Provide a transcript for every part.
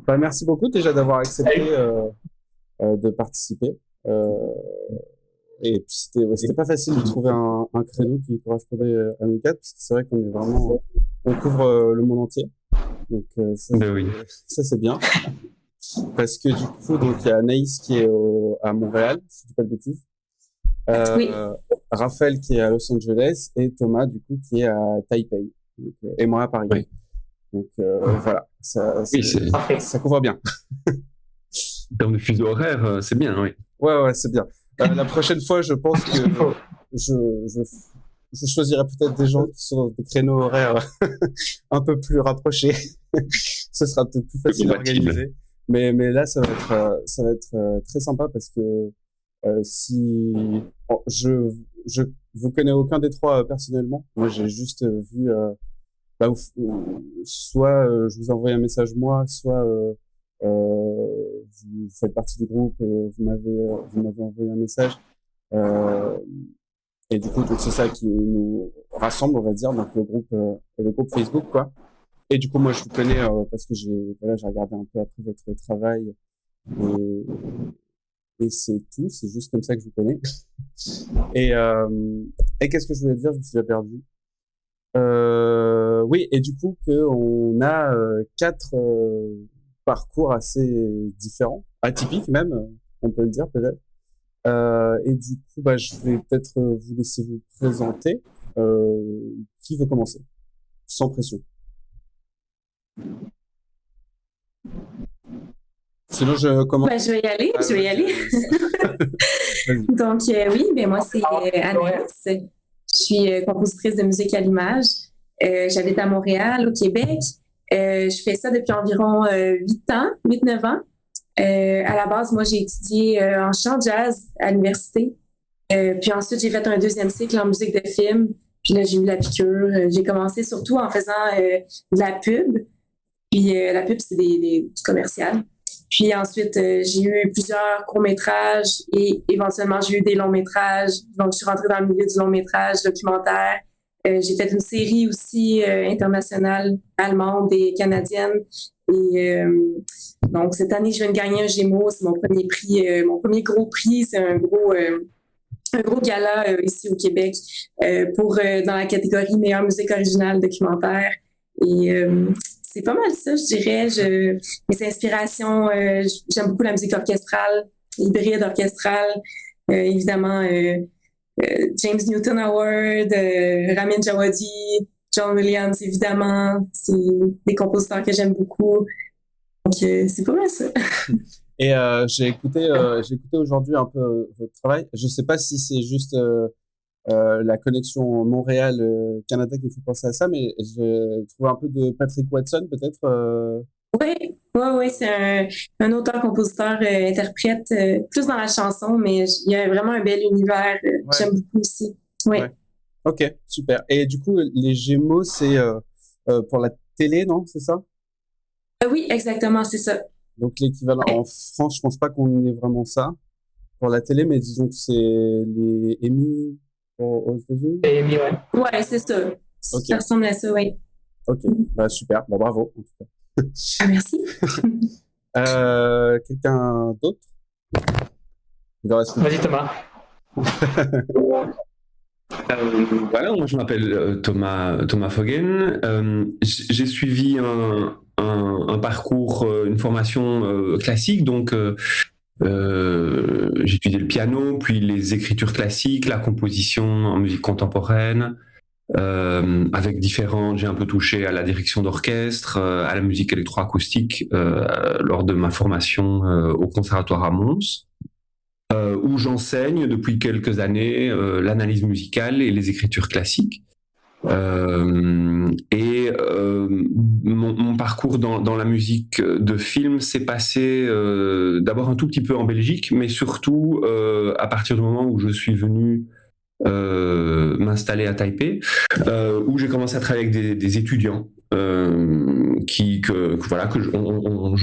Bah, merci beaucoup déjà d'avoir accepté de participer. Et puis c'était pas facile de trouver un créneau qui correspondait à nous quatre, parce que c'est vrai qu'on est vraiment, on couvre le monde entier. Donc Ben oui. ça c'est bien. Parce que du coup, donc il y a Anaïs qui est à Montréal, si je dis pas de bêtises. Oui. Raphaël qui est à Los Angeles et Thomas du coup qui est à Taipei. Donc, et moi à Paris. Oui. Donc voilà, Oui, ça couvre bien. En termes de fuseau horaire, c'est bien, oui. Ouais, c'est bien. La prochaine fois, je pense que je choisirai peut-être des gens qui sont dans des créneaux horaires un peu plus rapprochés. Ce sera peut-être plus facile à organiser. Mais là, ça va être très sympa parce que si je vous connais aucun des trois personnellement. Moi, j'ai juste vu soit je vous envoie un message moi, soit vous faites partie du groupe, vous m'avez envoyé un message. Et du coup, donc c'est ça qui nous rassemble, on va dire, donc le groupe Facebook, quoi. Et du coup, moi, je vous connais parce que j'ai regardé un peu après votre travail et c'est tout. C'est juste comme ça que je vous connais. Et qu'est-ce que je voulais dire? Je me suis déjà perdu. Oui, et du coup, on a 4 parcours assez différents, atypiques même, on peut le dire peut-être. Et du coup, je vais peut-être vous laisser vous présenter. Qui veut commencer? Sans pression. Sinon, je commence. Je vais y aller. Donc, oui, moi, c'est Anaïs. Je suis compositrice de musique à l'image. J'habite à Montréal, au Québec. Je fais ça depuis environ 8-9 ans. À la base, moi, j'ai étudié en chant jazz à l'université. Puis ensuite, j'ai fait un deuxième cycle en musique de film. Puis là, j'ai eu la piqûre. J'ai commencé surtout en faisant de la pub. Puis la pub, c'est du commercial. Puis ensuite, j'ai eu plusieurs courts-métrages et éventuellement, j'ai eu des longs-métrages. Donc, je suis rentrée dans le milieu du long-métrage documentaire. J'ai fait une série aussi internationale, allemande et canadienne. Et donc, cette année, je viens de gagner un Gémeaux. C'est mon premier prix, mon premier gros prix. C'est un gros gala ici au Québec dans la catégorie meilleure musique originale documentaire. Et c'est pas mal ça, je dirais. Mes inspirations, j'aime beaucoup la musique orchestrale, hybride orchestrale. Évidemment, James Newton Howard, Ramin Djawadi, John Williams, évidemment. C'est des compositeurs que j'aime beaucoup. Donc, c'est pas mal ça. Et j'ai écouté aujourd'hui un peu votre travail. Je sais pas si c'est juste la connexion Montréal-Canada qui me fait penser à ça, mais j'ai trouvé un peu de Patrick Watson, peut-être. Oui, c'est un auteur-compositeur, interprète, plus dans la chanson, mais il y a vraiment un bel univers. J'aime beaucoup aussi. Oui. Ouais. Ok, super. Et du coup, les Gémeaux, c'est pour la télé, non? C'est ça? Oui, exactement, c'est ça. Donc l'équivalent en France, je pense pas qu'on ait vraiment ça pour la télé, mais disons que c'est les Emmy aux États-Unis. Les Emmy, ouais. Ouais, c'est ça. Okay. Ça ressemble à ça, oui. Ok, super. Bravo. En tout cas. Merci. Quelqu'un d'autre? Vas-y, Thomas. Voilà, moi je m'appelle Thomas Foggen. J'ai suivi un parcours, une formation classique, donc j'ai étudié le piano, puis les écritures classiques, la composition en musique contemporaine, j'ai un peu touché à la direction d'orchestre, à la musique électroacoustique lors de ma formation au Conservatoire à Mons. Où j'enseigne depuis quelques années l'analyse musicale et les écritures classiques. Mon parcours dans la musique de film s'est passé d'abord un tout petit peu en Belgique, mais surtout à partir du moment où je suis venu m'installer à Taipei, où j'ai commencé à travailler avec des étudiants.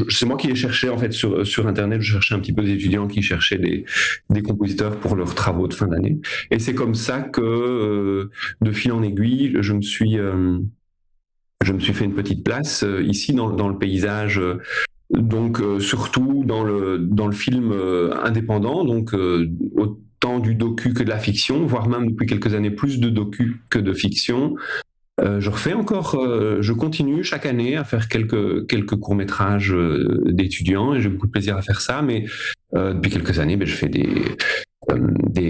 C'est moi qui les cherchais en fait sur internet. Je cherchais un petit peu des étudiants qui cherchaient des compositeurs pour leurs travaux de fin d'année, et c'est comme ça que de fil en aiguille je me suis fait une petite place ici dans le paysage Donc surtout dans le film indépendant, donc autant du docu que de la fiction, voire même depuis quelques années plus de docu que de fiction. Je continue chaque année à faire quelques courts-métrages d'étudiants et j'ai beaucoup de plaisir à faire ça, mais depuis quelques années, je fais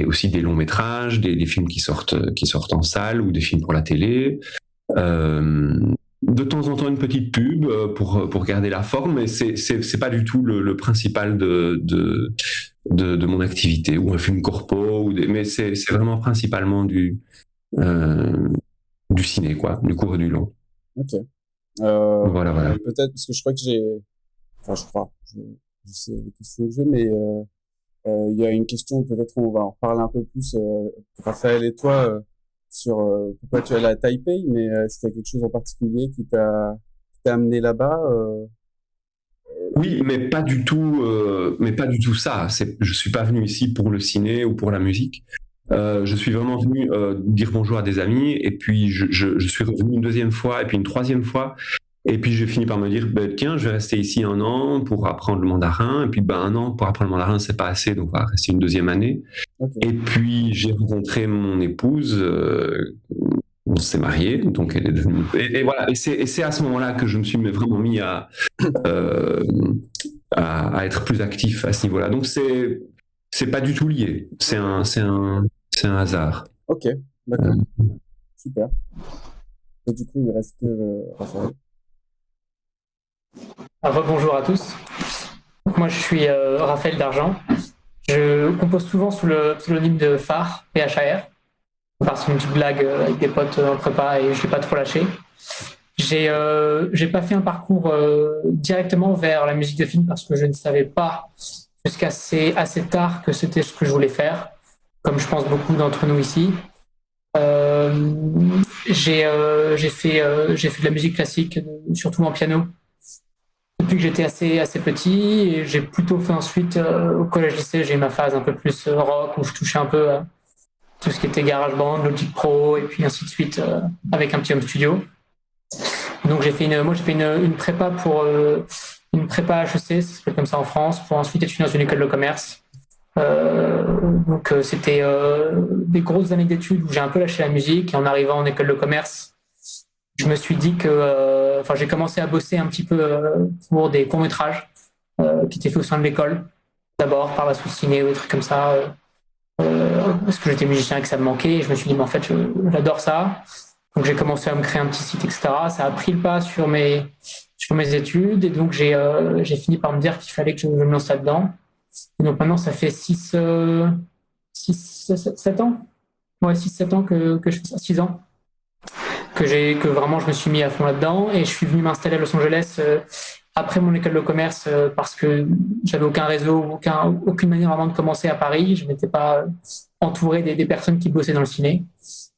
aussi des longs-métrages, des films qui sortent en salle ou des films pour la télé. De temps en temps une petite pub pour garder la forme, mais c'est pas du tout le principal de mon activité, ou un film corpo, mais c'est vraiment principalement du ciné, quoi, du court et du long. Ok. Voilà. Peut-être parce que je crois que je sais les questions que j'ai, mais il y a une question, peut-être on va en reparler un peu plus, Raphaël et toi, sur pourquoi tu es allé à Taipei, mais est-ce qu'il y a quelque chose en particulier qui t'a amené là-bas Oui, mais pas du tout ça. Je suis pas venu ici pour le ciné ou pour la musique. Je suis vraiment venu dire bonjour à des amis, et puis je suis revenu une deuxième fois et puis une troisième fois, et puis j'ai fini par me dire tiens, je vais rester ici 1 an pour apprendre le mandarin, et puis 1 an pour apprendre le mandarin c'est pas assez, donc on va rester une deuxième année. Okay. Et puis j'ai rencontré mon épouse, on s'est mariés, donc elle est devenue... et voilà, et c'est à ce moment-là que je me suis vraiment mis à être plus actif à ce niveau-là. Donc c'est pas du tout lié, c'est un hasard. Ok, d'accord. Super. Et du coup, il reste que Raphaël. Bonjour à tous. Moi, je suis Raphaël Dargent. Je compose souvent sous le pseudonyme de Phare, PHAR. Parce qu'une petite blague avec des potes en prépa et je ne l'ai pas trop lâché. J'ai pas fait un parcours directement vers la musique de film parce que je ne savais pas jusqu'à assez tard que c'était ce que je voulais faire, comme je pense beaucoup d'entre nous ici. J'ai fait de la musique classique, surtout en piano, depuis que j'étais assez petit, et j'ai plutôt fait ensuite au collège-lycée, j'ai eu ma phase un peu plus rock où je touchais un peu tout ce qui était GarageBand, Logic Pro et puis ainsi de suite avec un petit home studio. Donc j'ai fait une prépa une prépa HEC, ça s'appelle comme ça en France, pour ensuite étudier dans une école de commerce. Donc c'était des grosses années d'études où j'ai un peu lâché la musique, et en arrivant en école de commerce, je me suis dit que j'ai commencé à bosser un petit peu pour des courts-métrages qui étaient faits au sein de l'école, d'abord par la sous-ciné ou des trucs comme ça, parce que j'étais musicien et que ça me manquait, et je me suis dit mais en fait j'adore ça. Donc j'ai commencé à me créer un petit site, etc. Ça a pris le pas sur mes études, et donc j'ai fini par me dire qu'il fallait que je me lance là-dedans. Et donc maintenant, ça fait 7 ans. Ouais, 6-7 ans que je fais ça, 6 ans. Que vraiment je me suis mis à fond là-dedans, et je suis venu m'installer à Los Angeles après mon école de commerce parce que j'avais aucun réseau, aucune manière vraiment de commencer à Paris. Je m'étais pas entouré des personnes qui bossaient dans le ciné.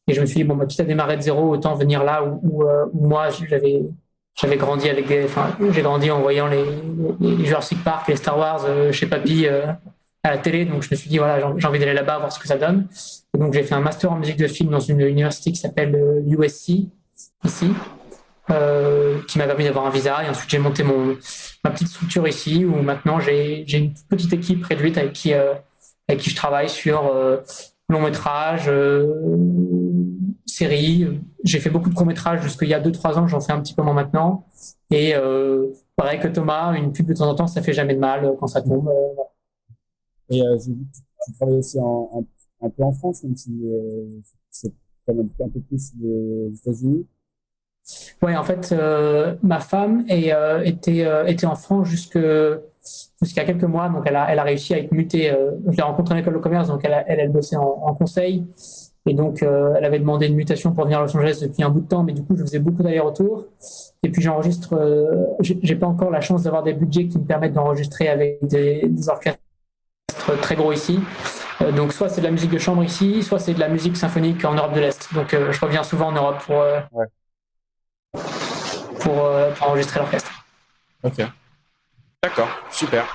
Et je me suis dit, quitte à démarrer de zéro, autant venir là où moi, j'avais grandi avec j'ai grandi en voyant les Jurassic Park, les Star Wars chez Papy à la télé. Donc je me suis dit, voilà, j'ai envie d'aller là-bas, voir ce que ça donne. Et donc j'ai fait un master en musique de film dans une université qui s'appelle USC, ici, qui m'a permis d'avoir un visa. Et ensuite j'ai monté ma petite structure ici, où maintenant j'ai une petite équipe réduite avec qui je travaille sur long métrage, séries. J'ai fait beaucoup de courts métrages jusqu'il y a 2-3 ans, j'en fais un petit peu moins maintenant. Et pareil que Thomas, une pub de temps en temps, ça fait jamais de mal quand ça tombe. Et j'ai vu que tu travailles aussi un peu en France, même si c'est quand même un peu plus les États-Unis. Ouais, en fait, ma femme était en France jusqu'à quelques mois, donc elle a réussi à être mutée. Je l'ai rencontrée en école de commerce, donc elle bossait en conseil, et donc elle avait demandé une mutation pour venir à Los Angeles depuis un bout de temps, mais du coup je faisais beaucoup d'allers-retours, et puis j'ai pas encore la chance d'avoir des budgets qui me permettent d'enregistrer avec des orchestres très gros ici. Donc soit c'est de la musique de chambre ici, soit c'est de la musique symphonique en Europe de l'Est. Donc je reviens souvent en Europe pour enregistrer l'orchestre. Ok. D'accord, super.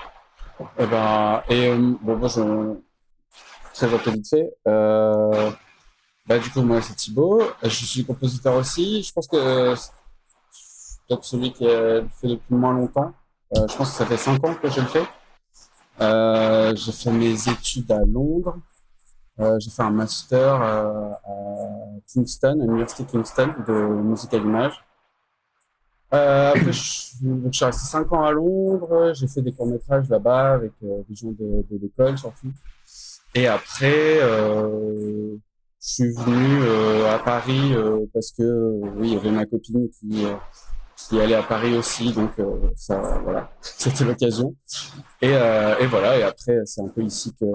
Moi, je présente vite fait. Du coup, moi, c'est Thibaut. Je suis compositeur aussi. Je pense que c'est peut-être celui qui a fait depuis moins longtemps. Je pense que ça fait 5 ans que je le fais. J'ai fait mes études à Londres. J'ai fait un master à Kingston, à l'université Kingston de musique à l'image. Après, je suis resté 5 ans à Londres. J'ai fait des courts-métrages là-bas avec des gens de l'école surtout. Et après, je suis venu à Paris parce que oui, il y avait ma copine qui allait à Paris aussi, donc ça, voilà, c'était l'occasion. Et voilà. Et après, c'est un peu ici que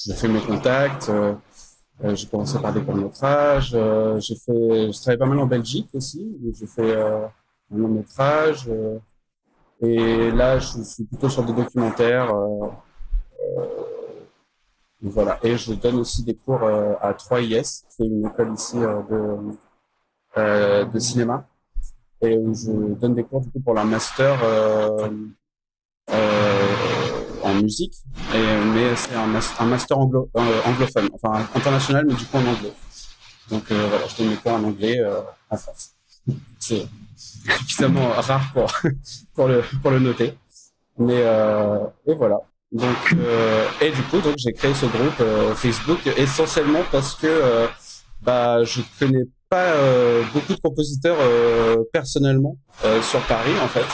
j'ai fait mes contacts. J'ai commencé par des courts-métrages. Je travaille pas mal en Belgique aussi. J'ai fait un long-métrage. Et là, je suis plutôt sur des documentaires. Voilà. Et je donne aussi des cours à 3IS, qui est une école ici de cinéma, et où je donne des cours du coup pour leur master en musique, mais c'est un master anglophone, enfin international, mais du coup en anglais. Donc voilà, je donne des cours en anglais en France. C'est suffisamment rare pour le noter. Mais et voilà. Donc et du coup donc j'ai créé ce groupe Facebook essentiellement parce que je connais pas beaucoup de compositeurs personnellement sur Paris en fait.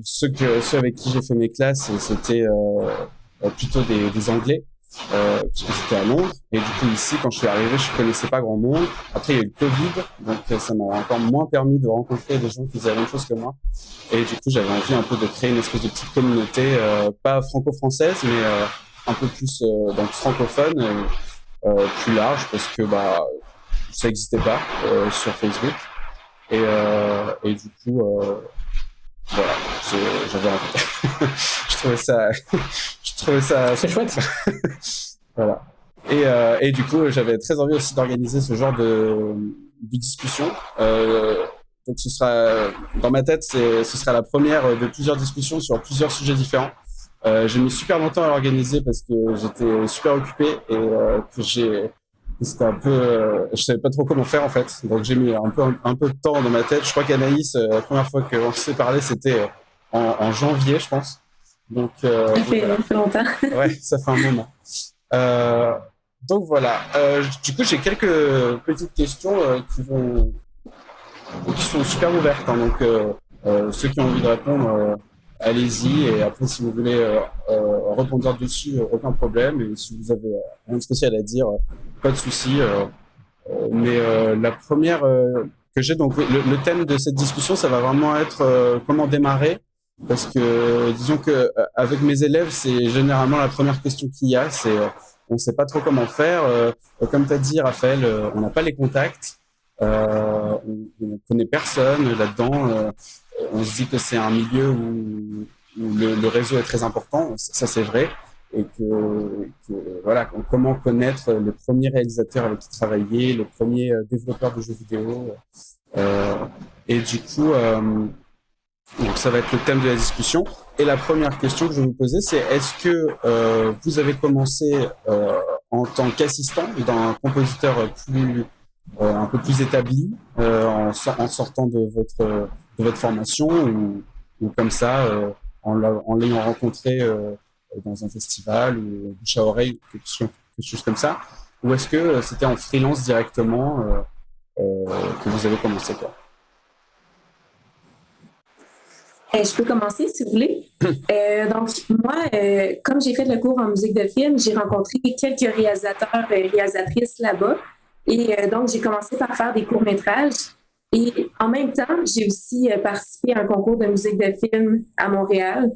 Ceux avec qui j'ai fait mes classes, c'était plutôt des Anglais, parce que c'était à Londres. Et du coup, ici, quand je suis arrivé, je connaissais pas grand monde. Après, il y a eu le Covid, donc ça m'a encore moins permis de rencontrer des gens qui faisaient la même chose que moi. Et du coup, j'avais envie un peu de créer une espèce de petite communauté, pas franco-française, mais un peu plus dans le francophone, plus large, parce que ça n'existait pas sur Facebook. Et du coup, voilà, j'avais envie. je trouvais ça C'est chouette. Voilà. Et du coup, j'avais très envie aussi d'organiser ce genre de discussion. Donc ce sera, dans ma tête, ce sera la première de plusieurs discussions sur plusieurs sujets différents. J'ai mis super longtemps à l'organiser parce que j'étais super occupé et c'était un peu, je savais pas trop comment faire en fait. Donc j'ai mis un peu de temps dans ma tête. Je crois qu'Anaïs, la première fois qu'on s'est parlé, c'était en janvier, je pense. Donc Ça fait longtemps. Ouais, ça fait un moment. Donc voilà. Du coup, j'ai quelques petites questions qui sont super ouvertes. Hein. Donc ceux qui ont envie de répondre, allez-y. Et après, si vous voulez rebondir dessus, aucun problème. Et si vous avez rien de spécial à dire, pas de souci. Mais la première que j'ai, donc le thème de cette discussion, ça va vraiment être comment démarrer. Parce que disons que avec mes élèves, c'est généralement la première question qu'il y a, c'est on sait pas trop comment faire. Comme tu as dit, Raphaël, on n'a pas les contacts, on connaît personne là-dedans. On se dit que c'est un milieu où le réseau est très important, ça c'est vrai, et que voilà, comment connaître les premiers réalisateurs avec qui travailler, les premiers développeurs de jeux vidéo, et du coup. Donc ça va être le thème de la discussion. Et la première question que je vais vous poser, c'est est-ce que vous avez commencé en tant qu'assistant d'un compositeur un peu plus établi en sortant de votre formation ou comme ça en l'ayant rencontré dans un festival ou bouche à oreille, quelque chose comme ça, ou est-ce que c'était en freelance directement que vous avez commencé quoi? Je peux commencer si vous voulez. Donc, moi, comme j'ai fait le cours en musique de film, j'ai rencontré quelques réalisateurs et réalisatrices là-bas. Et donc, j'ai commencé par faire des courts-métrages. Et en même temps, j'ai aussi participé à un concours de musique de film à Montréal.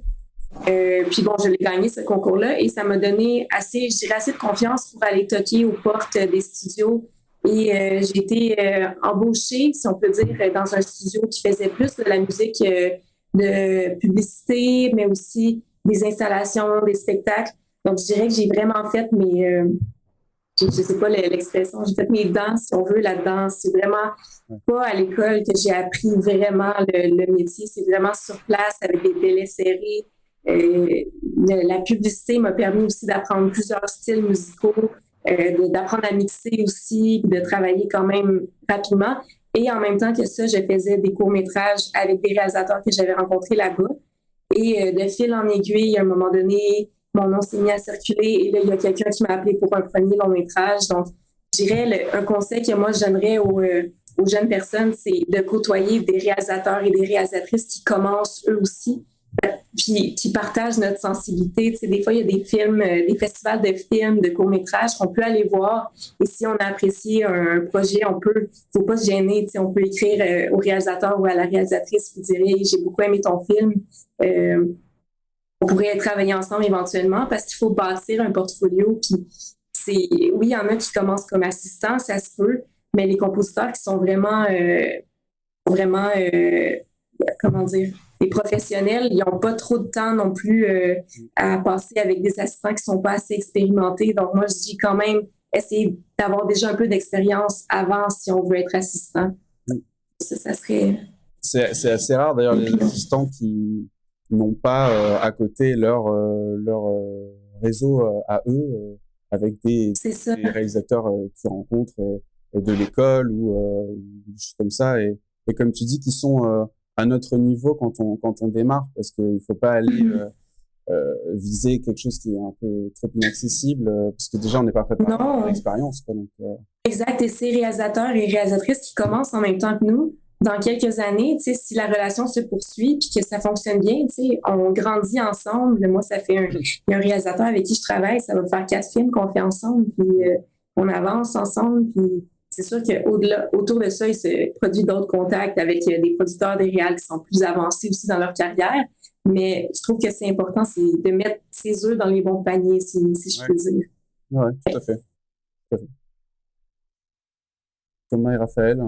Puis bon, je l'ai gagné ce concours-là et ça m'a donné assez de confiance pour aller toquer aux portes des studios. Et j'ai été embauchée, si on peut dire, dans un studio qui faisait plus de la musique de publicité, mais aussi des installations, des spectacles. Donc, je dirais que j'ai vraiment fait je sais pas l'expression, j'ai fait mes dents, si on veut, là-dedans. C'est vraiment pas à l'école que j'ai appris vraiment le métier. C'est vraiment sur place avec des délais serrés. La publicité m'a permis aussi d'apprendre plusieurs styles musicaux, d'apprendre à mixer aussi, de travailler quand même rapidement. Et en même temps que ça, je faisais des courts-métrages avec des réalisateurs que j'avais rencontrés là-bas. Et de fil en aiguille, à un moment donné, mon nom s'est mis à circuler et là, il y a quelqu'un qui m'a appelé pour un premier long-métrage. Donc, je dirais, un conseil que moi, je donnerais aux jeunes personnes, c'est de côtoyer des réalisateurs et des réalisatrices qui commencent eux aussi, puis qui partagent notre sensibilité. Tu sais, des fois, il y a des films, des festivals de films, de courts-métrages qu'on peut aller voir. Et si on a apprécié un projet, faut pas se gêner. Tu sais, on peut écrire au réalisateur ou à la réalisatrice puis dire hey, j'ai beaucoup aimé ton film. On pourrait travailler ensemble éventuellement parce qu'il faut bâtir un portfolio qui, oui, il y en a qui commencent comme assistants, ça se peut, mais les compositeurs qui sont vraiment, comment dire, les professionnels, ils n'ont pas trop de temps non plus à passer avec des assistants qui ne sont pas assez expérimentés. Donc, moi, je dis quand même, essayer d'avoir déjà un peu d'expérience avant si on veut être assistant. Ça serait... C'est assez rare, d'ailleurs, les assistants qui n'ont pas à côté leur réseau à eux, avec des réalisateurs qui rencontrent de l'école ou des choses comme ça. Et comme tu dis, qui sont... à notre niveau quand on démarre, parce qu'il ne faut pas aller viser quelque chose qui est un peu trop inaccessible, parce que déjà on n'est pas préparé à l'expérience. Donc, Exact, et ces réalisateurs et réalisatrices qui commencent en même temps que nous, dans quelques années, si la relation se poursuit et que ça fonctionne bien, on grandit ensemble. Moi, il y a un réalisateur avec qui je travaille, ça va faire 4 films qu'on fait ensemble, puis on avance ensemble, puis c'est sûr qu'autour de ça, il se produit d'autres contacts avec des producteurs, des réals qui sont plus avancés aussi dans leur carrière. Mais je trouve que c'est important, c'est de mettre ses œufs dans les bons paniers, si je peux dire. Oui, tout à fait. Thomas et Raphaël,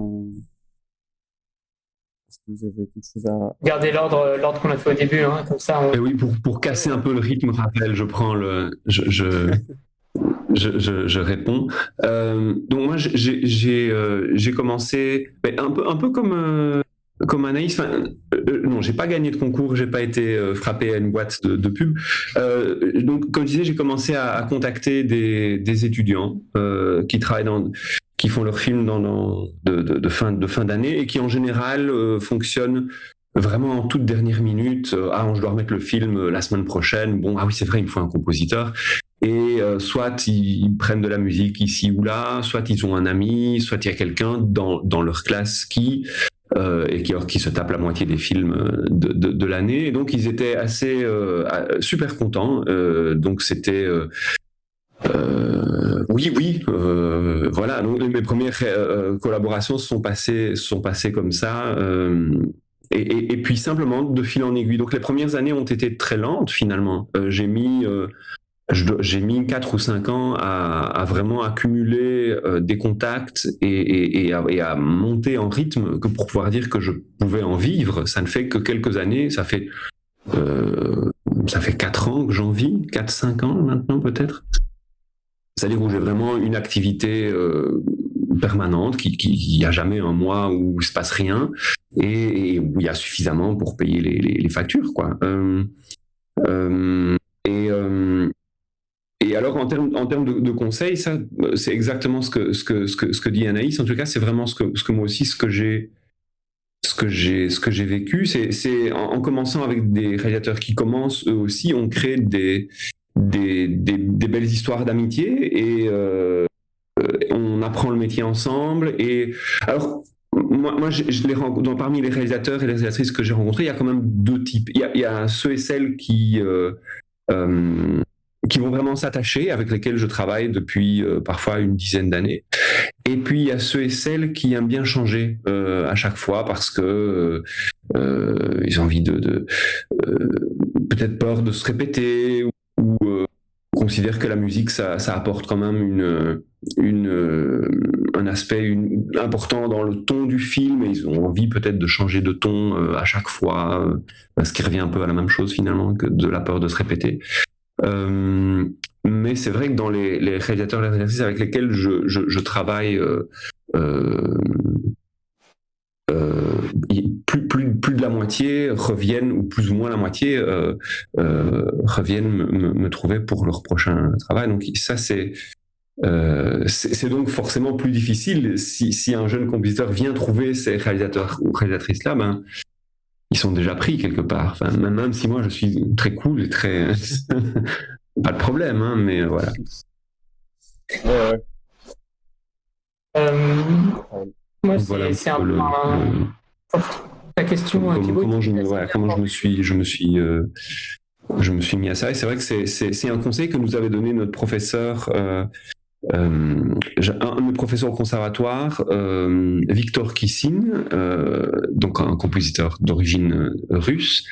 est-ce que vous avez quelque chose à... Garder l'ordre qu'on a fait au début, hein, comme ça. Et oui, pour casser un peu le rythme, Raphaël, je prends je réponds. Donc moi, j'ai commencé un peu comme Anaïs. Non, j'ai pas gagné de concours, j'ai pas été frappé à une boîte de pub. Donc, comme je disais, j'ai commencé à contacter des étudiants qui travaillent qui font leurs films de fin d'année et qui en général fonctionnent vraiment en toute dernière minute. Je dois remettre le film la semaine prochaine. Bon, oui, c'est vrai, il me faut un compositeur. Et soit ils prennent de la musique ici ou là, soit ils ont un ami, soit il y a quelqu'un dans leur classe qui se tape la moitié des films de l'année. Et donc ils étaient assez super contents. Donc c'était voilà. Donc mes premières collaborations sont passées comme ça. Et puis simplement de fil en aiguille. Donc les premières années ont été très lentes finalement. J'ai mis 4 ou 5 ans à vraiment accumuler des contacts et à monter en rythme pour pouvoir dire que je pouvais en vivre. Ça ne fait que quelques années, ça fait 4 ans que j'en vis, 4-5 ans maintenant peut-être. C'est-à-dire où j'ai vraiment une activité permanente, qu'il n'y a jamais un mois où il ne se passe rien et où il y a suffisamment pour payer les factures, quoi. Et alors, en termes de conseils, ça, c'est exactement ce que dit Anaïs. En tout cas, c'est vraiment ce que moi aussi, ce que j'ai vécu. C'est en commençant avec des réalisateurs qui commencent, eux aussi, on crée des belles histoires d'amitié et on apprend le métier ensemble. Et alors, moi, parmi les réalisateurs et les réalisatrices que j'ai rencontrés, il y a quand même 2 types. Il y a ceux et celles qui vont vraiment s'attacher, avec lesquels je travaille depuis parfois une dizaine d'années. Et puis, il y a ceux et celles qui aiment bien changer à chaque fois parce que ils ont envie peut-être peur de se répéter ou considèrent que la musique, ça apporte quand même un aspect important dans le ton du film et ils ont envie peut-être de changer de ton à chaque fois, ce qui revient un peu à la même chose finalement que de la peur de se répéter. Mais c'est vrai que dans les réalisateurs et les réalisatrices avec lesquels je travaille, plus de la moitié reviennent, ou plus ou moins la moitié reviennent me trouver pour leur prochain travail. Donc ça, c'est C'est donc forcément plus difficile si un jeune compositeur vient trouver ces réalisateurs ou réalisatrices-là, ben, ils sont déjà pris quelque part. Enfin, même si moi je suis très cool et très... pas de problème, hein, mais voilà. Ouais. Moi, Voilà c'est un peu ta question, Thibaut. Comment je me suis mis à ça. Et c'est vrai que c'est un conseil que nous avait donné notre professeur, un de mes professeurs au conservatoire, Victor Kissin, donc un compositeur d'origine russe,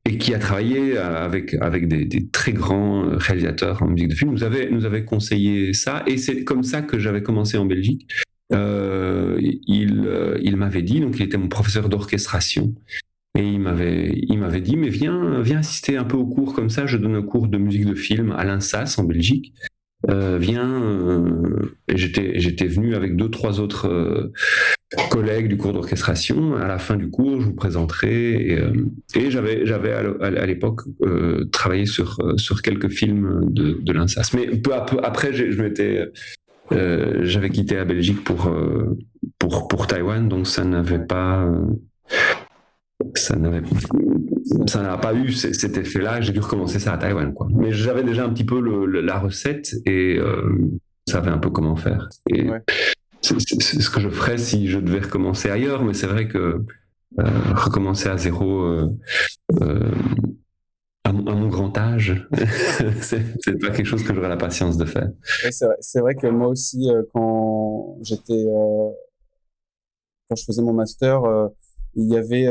et qui a travaillé avec des très grands réalisateurs en musique de film, nous avait conseillé ça, et c'est comme ça que j'avais commencé en Belgique. Il m'avait dit, donc il était mon professeur d'orchestration, et il m'avait dit, mais viens assister un peu aux cours comme ça, je donne un cours de musique de film à l'INSAS en Belgique. Et j'étais venu avec 2-3 autres collègues du cours d'orchestration. À la fin du cours, je vous présenterai. Et j'avais à l'époque travaillé sur quelques films de l'INSAS. Mais peu après, j'avais quitté la Belgique pour Taïwan, donc ça n'a pas eu cet effet-là. J'ai dû recommencer ça à Taïwan, quoi. Mais j'avais déjà un petit peu la recette et je savais un peu comment faire. Et c'est ce que je ferais si je devais recommencer ailleurs, mais c'est vrai que recommencer à zéro à mon grand âge, c'est pas quelque chose que j'aurais la patience de faire. Ouais, c'est vrai que moi aussi, quand je faisais mon master,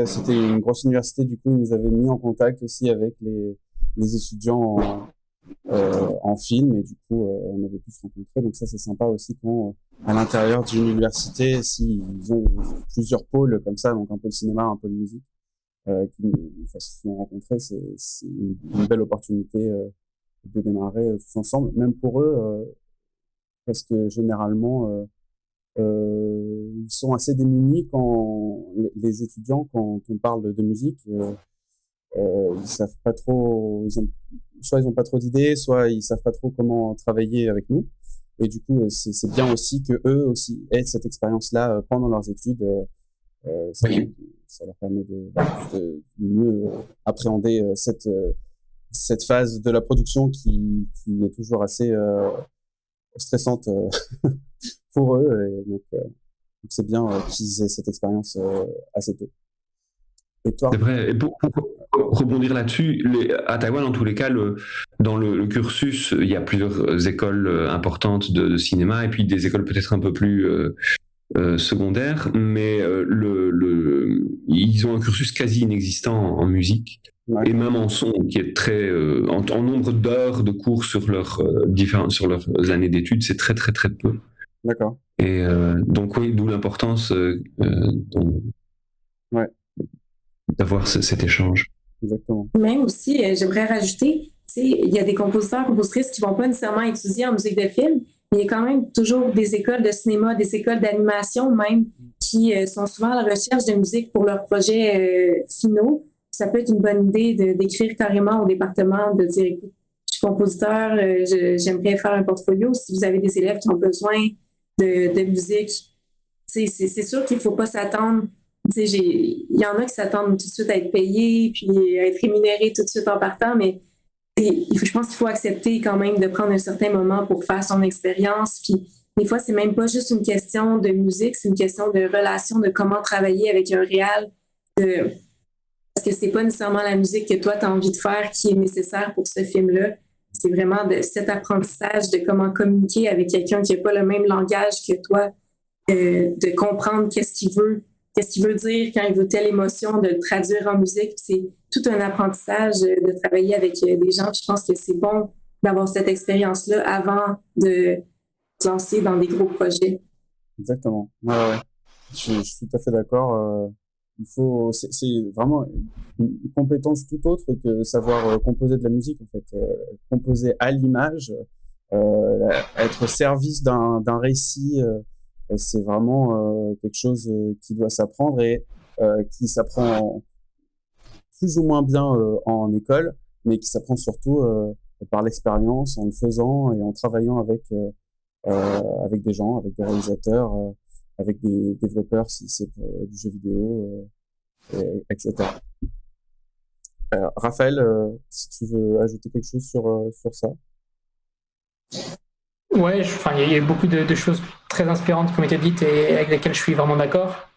c'était une grosse université, du coup, ils nous avaient mis en contact aussi avec les étudiants en film, et du coup, on avait pu se rencontrer. Donc ça, c'est sympa aussi quand, à l'intérieur d'une université, s'ils ont plusieurs pôles comme ça, donc un peu le cinéma, un peu de musique, qui nous fassent rencontrer, c'est une belle opportunité de démarrer tous ensemble, même pour eux, parce que généralement, ils sont assez démunis quand les étudiants, quand on parle de musique, ils savent pas trop, soit ils ont pas trop d'idées, soit ils savent pas trop comment travailler avec nous. Et du coup, c'est bien aussi que eux aussi aient cette expérience-là pendant leurs études. Ça leur permet de mieux appréhender cette phase de la production qui est toujours assez stressante pour eux. Et donc c'est bien qu'ils aient cette expérience assez tôt. Et toi ? C'est vrai. Et pour rebondir là-dessus, à Taïwan, en tous les cas, dans le cursus, il y a plusieurs écoles importantes de cinéma, et puis des écoles peut-être un peu plus secondaires, mais ils ont un cursus quasi inexistant en musique. Ouais. Et même en son, qui est très en nombre d'heures de cours sur leurs années d'études, c'est très très très peu. D'accord. Et donc oui, d'où l'importance d'avoir cet échange. Exactement. Même aussi, j'aimerais rajouter, il y a des compositeurs, compositrices qui vont pas nécessairement étudier en musique de film, mais il y a quand même toujours des écoles de cinéma, des écoles d'animation même, qui sont souvent à la recherche de musique pour leurs projets finaux. Ça peut être une bonne idée d'écrire carrément au département, de dire, écoute, je suis compositeur, j'aimerais faire un portfolio. Si vous avez des élèves qui ont besoin de musique, c'est sûr qu'il ne faut pas s'attendre. Il y en a qui s'attendent tout de suite à être payés puis à être rémunérés tout de suite en partant, mais je pense qu'il faut accepter quand même de prendre un certain moment pour faire son expérience. Puis des fois, c'est même pas juste une question de musique, c'est une question de relation, de comment travailler avec un réal, parce que c'est pas nécessairement la musique que toi, tu as envie de faire qui est nécessaire pour ce film-là. C'est vraiment cet apprentissage de comment communiquer avec quelqu'un qui n'a pas le même langage que toi, de comprendre qu'est-ce qu'il veut dire quand il veut telle émotion, de le traduire en musique. C'est tout un apprentissage de travailler avec des gens. Puis je pense que c'est bon d'avoir cette expérience-là avant de se lancer dans des gros projets. Exactement. Ouais. Je suis tout à fait d'accord. C'est vraiment une compétence tout autre que savoir composer de la musique, en fait. Composer à l'image, être au service d'un récit, c'est vraiment quelque chose qui doit s'apprendre et qui s'apprend plus ou moins bien en école, mais qui s'apprend surtout par l'expérience, en le faisant et en travaillant avec avec des gens, avec des réalisateurs, avec des développeurs si c'est pour du jeu vidéo, etc. Raphaël, si tu veux ajouter quelque chose sur ça. Ouais, il y a eu beaucoup de choses très inspirantes qui ont été dites et avec lesquelles je suis vraiment d'accord.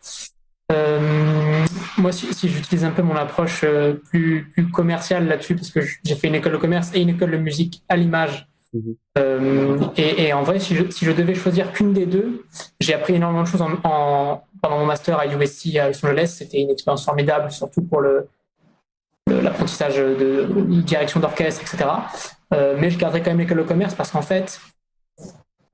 Moi, si j'utilise un peu mon approche plus commerciale là-dessus, parce que j'ai fait une école de commerce et une école de musique à l'image. Et en vrai, si je devais choisir qu'une des deux, j'ai appris énormément de choses pendant mon master à USC à Los Angeles. C'était une expérience formidable, surtout pour l'apprentissage de direction d'orchestre, etc. Mais je garderai quand même l'école de commerce parce qu'en fait,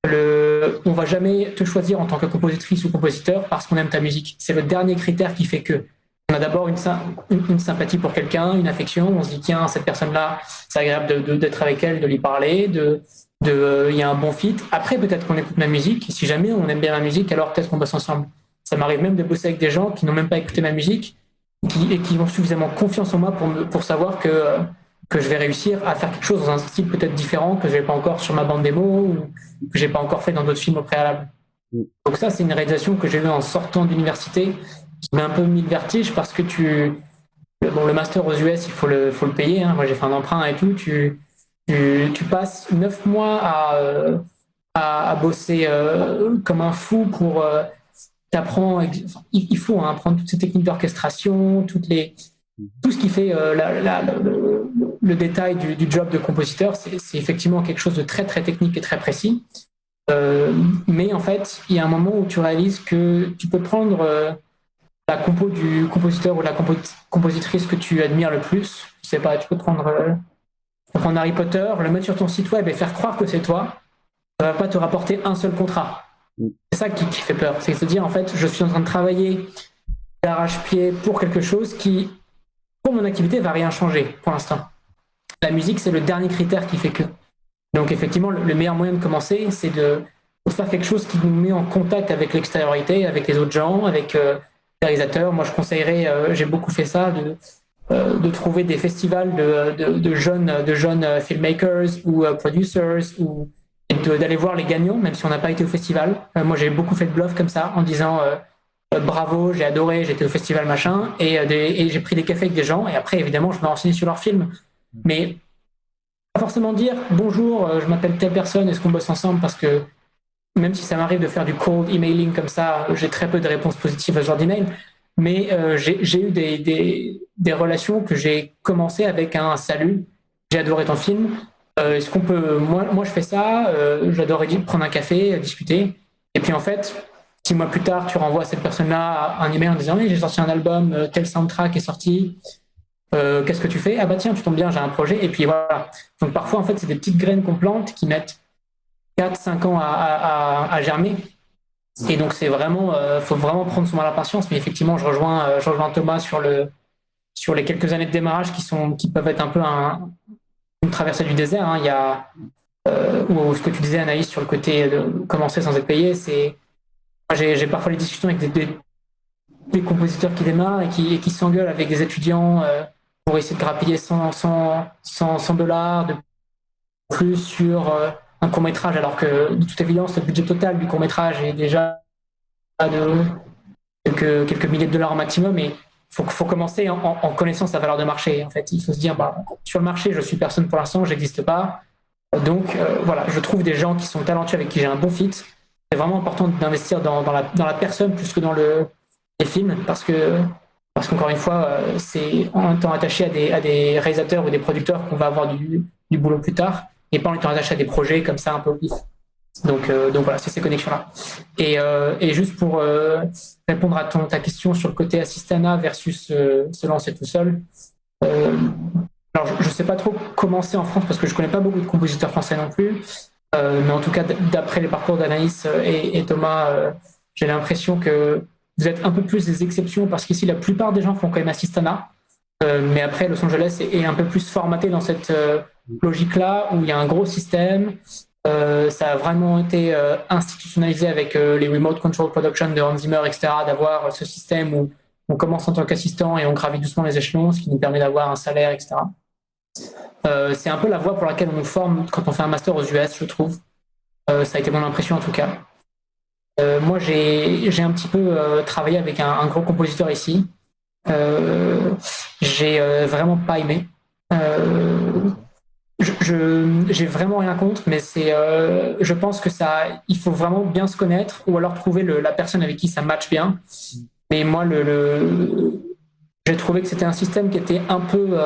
on va jamais te choisir en tant que compositrice ou compositeur parce qu'on aime ta musique. C'est le dernier critère qui fait que. On a d'abord une sympathie pour quelqu'un, une affection. On se dit tiens, cette personne-là, c'est agréable d'être avec elle, de lui parler, il y a un bon fit. Après, peut-être qu'on écoute ma musique. Et si jamais on aime bien ma musique, alors peut-être qu'on bosse ensemble. Ça m'arrive même de bosser avec des gens qui n'ont même pas écouté ma musique et qui ont suffisamment confiance en moi pour savoir que je vais réussir à faire quelque chose dans un style peut-être différent que je n'ai pas encore sur ma bande démo ou que je n'ai pas encore fait dans d'autres films au préalable. Donc ça, c'est une réalisation que j'ai eue en sortant d'université qui m'a un peu mis le vertige parce que le master aux US, il faut le payer. Hein. Moi, j'ai fait un emprunt et tout. Tu passes 9 mois à bosser comme un fou pour t'apprends. Il faut apprendre toutes ces techniques d'orchestration, tout ce qui fait le détail du job de compositeur. C'est effectivement quelque chose de très très technique et très précis. Mais en fait, il y a un moment où tu réalises que tu peux prendre la compo du compositeur ou la compositrice que tu admires le plus. Je sais pas, tu peux prendre Harry Potter, le mettre sur ton site web et faire croire que c'est toi. Ça va pas te rapporter un seul contrat. C'est ça qui fait peur. C'est de se dire, en fait, je suis en train de travailler d'arrache-pied pour quelque chose qui, pour mon activité, va rien changer pour l'instant. La musique, c'est le dernier critère qui fait que. Donc, effectivement, le meilleur moyen de commencer, c'est de faire quelque chose qui nous met en contact avec l'extériorité, avec les autres gens, avec les réalisateurs. Moi, je conseillerais, j'ai beaucoup fait ça, de trouver des festivals de jeunes filmmakers ou producers ou d'aller voir les gagnants, même si on n'a pas été au festival. Moi, j'ai beaucoup fait de bluff comme ça, en disant bravo, j'ai adoré, j'étais au festival machin, et j'ai pris des cafés avec des gens, et après, évidemment, je me renseignais sur leurs films. Mais pas forcément dire bonjour, je m'appelle telle personne, est-ce qu'on bosse ensemble, parce que même si ça m'arrive de faire du cold emailing comme ça, j'ai très peu de réponses positives à ce genre d'email, mais j'ai eu des relations que j'ai commencé avec un salut, j'ai adoré ton film. Est-ce qu'on peut, moi je fais ça, j'adorerais prendre un café, discuter. Et puis en fait, 6 mois plus tard, tu renvoies à cette personne-là un email en disant oui, j'ai sorti un album, tel soundtrack est sorti. Qu'est-ce que tu fais? Ah bah tiens, tu tombes bien, j'ai un projet. Et puis voilà. Donc parfois, en fait, c'est des petites graines qu'on plante qui mettent 4-5 ans à germer. Et donc c'est vraiment, faut vraiment prendre son mal à la patience. Mais effectivement, je rejoins Thomas sur les quelques années de démarrage qui peuvent être un peu une traversée du désert. Hein. Il y a ou ce que tu disais, Anaïs, sur le côté de commencer sans être payé. Moi, j'ai parfois des discussions avec des compositeurs qui démarrent et qui s'engueulent avec des étudiants pour essayer de grappiller $100 de plus sur un court-métrage, alors que de toute évidence, le budget total du court-métrage est déjà de quelques milliers de dollars au maximum. Et il faut commencer en connaissant sa valeur de marché. En fait, il faut se dire, sur le marché, je suis personne pour l'instant, j'existe pas. Donc voilà, je trouve des gens qui sont talentueux, avec qui j'ai un bon fit. C'est vraiment important d'investir dans la personne plus que dans les films, parce qu'encore une fois, c'est en étant attaché à des réalisateurs ou des producteurs qu'on va avoir du boulot plus tard, et pas en étant attaché à des projets comme ça un peu au pif. Donc voilà, c'est ces connexions-là. Et juste pour répondre à ta question sur le côté assistana versus se lancer tout seul, alors je ne sais pas trop comment c'est en France parce que je ne connais pas beaucoup de compositeurs français non plus, mais en tout cas, d'après les parcours d'Anaïs et Thomas, j'ai l'impression que vous êtes un peu plus des exceptions parce qu'ici, la plupart des gens font quand même assistana, mais après, Los Angeles est un peu plus formaté dans cette logique-là où il y a un gros système. Ça a vraiment été institutionnalisé avec les Remote Control Production de Hans Zimmer, etc., d'avoir ce système où on commence en tant qu'assistant et on gravit doucement les échelons, ce qui nous permet d'avoir un salaire, etc. C'est un peu la voie pour laquelle on nous forme quand on fait un master aux US, je trouve. Ça a été mon impression en tout cas. Moi, j'ai un petit peu travaillé avec un gros compositeur ici. J'ai vraiment pas aimé. J'ai vraiment rien contre, mais je pense que il faut vraiment bien se connaître ou alors trouver la personne avec qui ça match bien. Mais moi, j'ai trouvé que c'était un système qui était un peu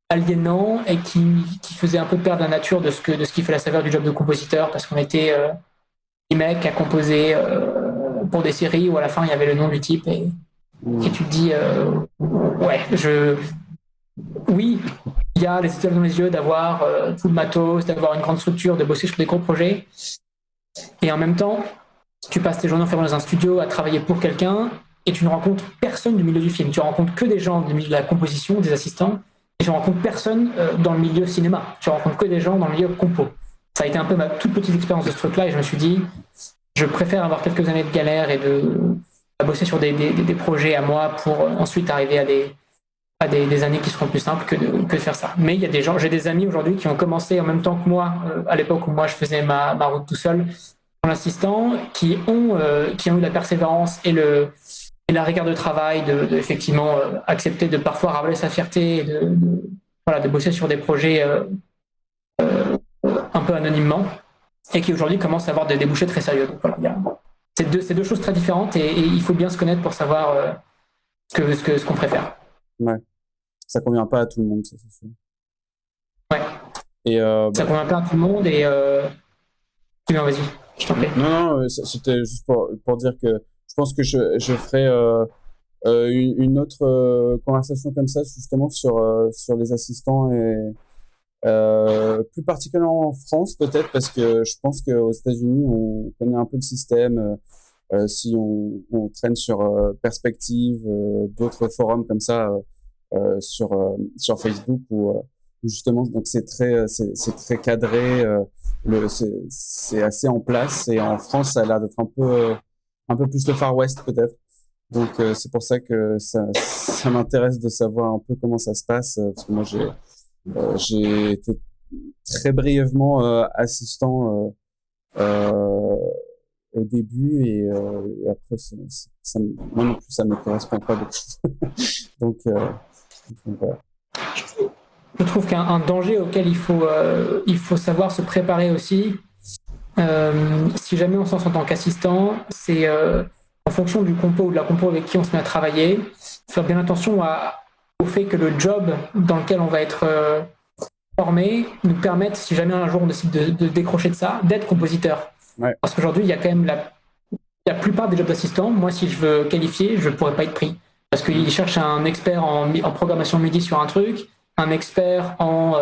aliénant et qui faisait un peu perdre la nature de ce qui fait la saveur du job de compositeur, parce qu'on était des mecs à composer pour des séries où à la fin il y avait le nom du type et tu te dis ouais, oui, il y a les étoiles dans les yeux d'avoir tout le matos, d'avoir une grande structure, de bosser sur des gros projets, et en même temps tu passes tes journées enfermées dans un studio à travailler pour quelqu'un et tu ne rencontres personne du milieu du film. Tu rencontres que des gens du milieu de la composition, des assistants, et tu ne rencontres personne dans le milieu cinéma. Tu rencontres que des gens dans le milieu compo. Ça a été un peu ma toute petite expérience de ce truc-là, et je me suis dit, je préfère avoir quelques années de galère et à bosser sur des projets à moi pour ensuite arriver à des années qui seront plus simples que de faire ça. Mais il y a des gens, j'ai des amis aujourd'hui qui ont commencé en même temps que moi, à l'époque où moi je faisais ma route tout seul, en assistant, qui ont eu la persévérance et la rigueur de travail de effectivement accepter de parfois ravaler sa fierté et de bosser sur des projets un peu anonymement, et qui aujourd'hui commencent à avoir des débouchés très sérieux. Donc voilà, c'est deux choses très différentes, et il faut bien se connaître pour savoir ce qu'on préfère. Ouais, ça convient pas à tout le monde, ça, c'est sûr. Ouais. Et ça convient pas à tout le monde, et non, vas-y, je t'en prie. Non, c'était juste pour dire que je pense que je ferai une autre conversation comme ça, justement sur les assistants, et plus particulièrement en France peut-être, parce que je pense qu'aux États-Unis on connaît un peu le système. Si on traîne sur Perspective, d'autres forums comme ça sur Facebook, où justement donc c'est très cadré, c'est assez en place, et en France ça a l'air d'être un peu plus le Far West peut-être. Donc c'est pour ça que ça m'intéresse de savoir un peu comment ça se passe, parce que moi j'ai été très brièvement assistant au début, et après moi non plus ça me correspond pas beaucoup. donc voilà. Je trouve qu'un danger auquel il faut savoir se préparer aussi, si jamais on s'en sent en tant qu'assistant, c'est en fonction du compo ou de la compo avec qui on se met à travailler, faire bien attention au fait que le job dans lequel on va être formé nous permette, si jamais un jour on décide de décrocher de ça, d'être compositeur. Ouais. Parce qu'aujourd'hui, il y a quand même la plupart des jobs d'assistant, moi si je veux qualifier, je ne pourrais pas être pris. Parce qu'ils cherchent un expert en programmation MIDI sur un truc, un expert en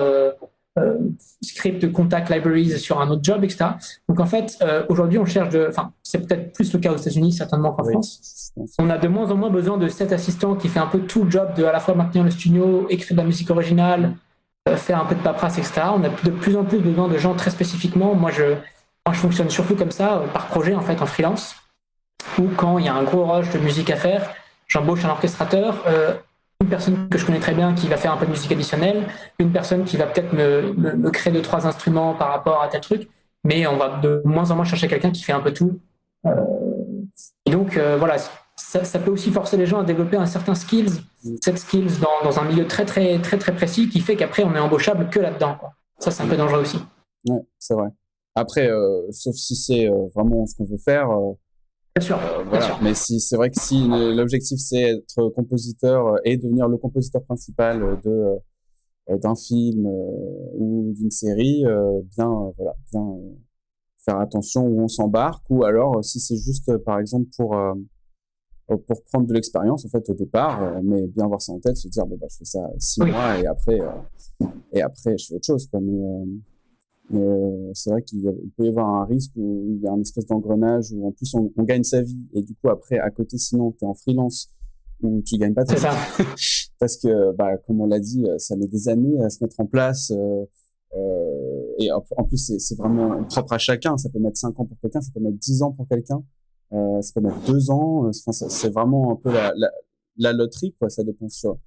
script contact libraries sur un autre job, etc. Donc en fait, aujourd'hui, on cherche c'est peut-être plus le cas aux États-Unis, certainement qu'en France. On a de moins en moins besoin de cet assistant qui fait un peu tout le job de à la fois maintenir le studio, écrire de la musique originale, faire un peu de paperasse, etc. On a de plus en plus besoin de gens très spécifiquement. Moi, je fonctionne surtout comme ça, par projet, en fait, en freelance, où quand il y a un gros rush de musique à faire, j'embauche un orchestrateur, une personne que je connais très bien qui va faire un peu de musique additionnelle, une personne qui va peut-être me créer 2-3 instruments par rapport à tel truc, mais on va de moins en moins chercher quelqu'un qui fait un peu tout. Et donc, voilà, ça peut aussi forcer les gens à développer un certain set skills dans un milieu très, très, très, très précis, qui fait qu'après, on est embauchable que là-dedans, quoi. Ça, c'est un peu dangereux aussi. Ouais, c'est vrai. Après, sauf si c'est vraiment ce qu'on veut faire. Bien sûr, voilà. bien sûr. Mais c'est vrai que si l'objectif c'est être compositeur et devenir le compositeur principal d'un film ou d'une série, bien faire attention où on s'embarque, ou alors si c'est juste par exemple pour prendre de l'expérience en fait au départ, mais bien avoir ça en tête, se dire bon bah je fais ça 6 mois et après je fais autre chose, quoi. Mais c'est vrai qu'il peut y avoir un risque où il y a une espèce d'engrenage où en plus on gagne sa vie, et du coup après à côté sinon tu es en freelance où tu gagnes pas ta vie parce que comme on l'a dit, ça met des années à se mettre en place, et en plus c'est vraiment propre à chacun. Ça peut mettre 5 ans pour quelqu'un, ça peut mettre 10 ans pour quelqu'un, ça peut mettre 2 ans, c'est vraiment un peu la loterie, quoi. Ça dépend sur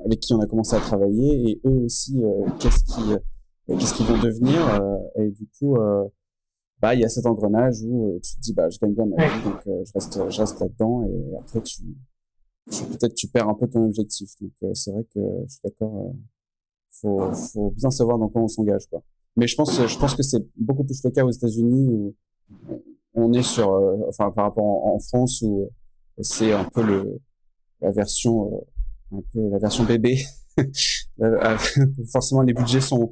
avec qui on a commencé à travailler, et eux aussi qu'est-ce qu'ils vont devenir. Et du coup, il y a cet engrenage où tu te dis, je gagne bien ma vie, donc je reste là-dedans. Et après, peut-être tu perds un peu ton objectif. Donc c'est vrai que je suis d'accord. Faut bien savoir dans quoi on s'engage, quoi. Mais je pense que c'est beaucoup plus le cas aux États-Unis où on est par rapport en France où c'est un peu la version bébé. Forcément, les budgets sont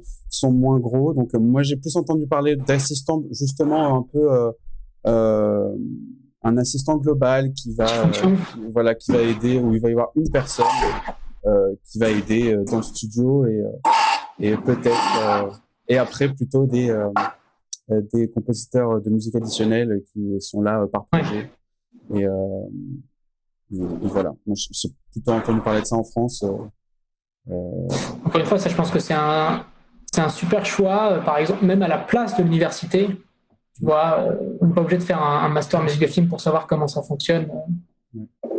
moins gros. Donc, moi, j'ai plus entendu parler d'assistants, justement, un peu un assistant global qui va aider, où il va y avoir une personne qui va aider dans le studio et peut-être et après plutôt des compositeurs de musique additionnelle qui sont là par projet. Et voilà. Moi, j'ai plutôt entendu parler de ça en France. Encore une fois, ça, je pense que c'est un super choix. Par exemple, même à la place de l'université, tu vois, on n'est pas obligé de faire un master musique de film pour savoir comment ça fonctionne.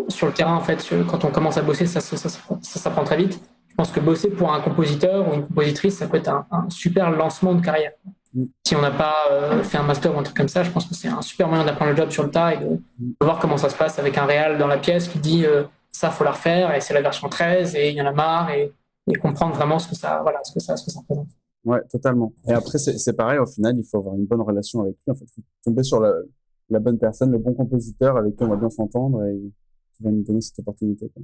Sur le terrain, en fait, quand on commence à bosser, ça s'apprend très vite. Je pense que bosser pour un compositeur ou une compositrice, ça peut être un super lancement de carrière. Si on n'a pas fait un master ou un truc comme ça, je pense que c'est un super moyen d'apprendre le job sur le tas et de voir comment ça se passe avec un réal dans la pièce qui dit ça, faut la refaire et c'est la version 13 et il y en a marre et comprendre vraiment ce que ça représente. Ouais, totalement. Et après, c'est pareil, au final, il faut avoir une bonne relation avec lui. En fait, il faut tomber sur la bonne personne, le bon compositeur avec qui on va bien s'entendre et qui va nous donner cette opportunité, quoi.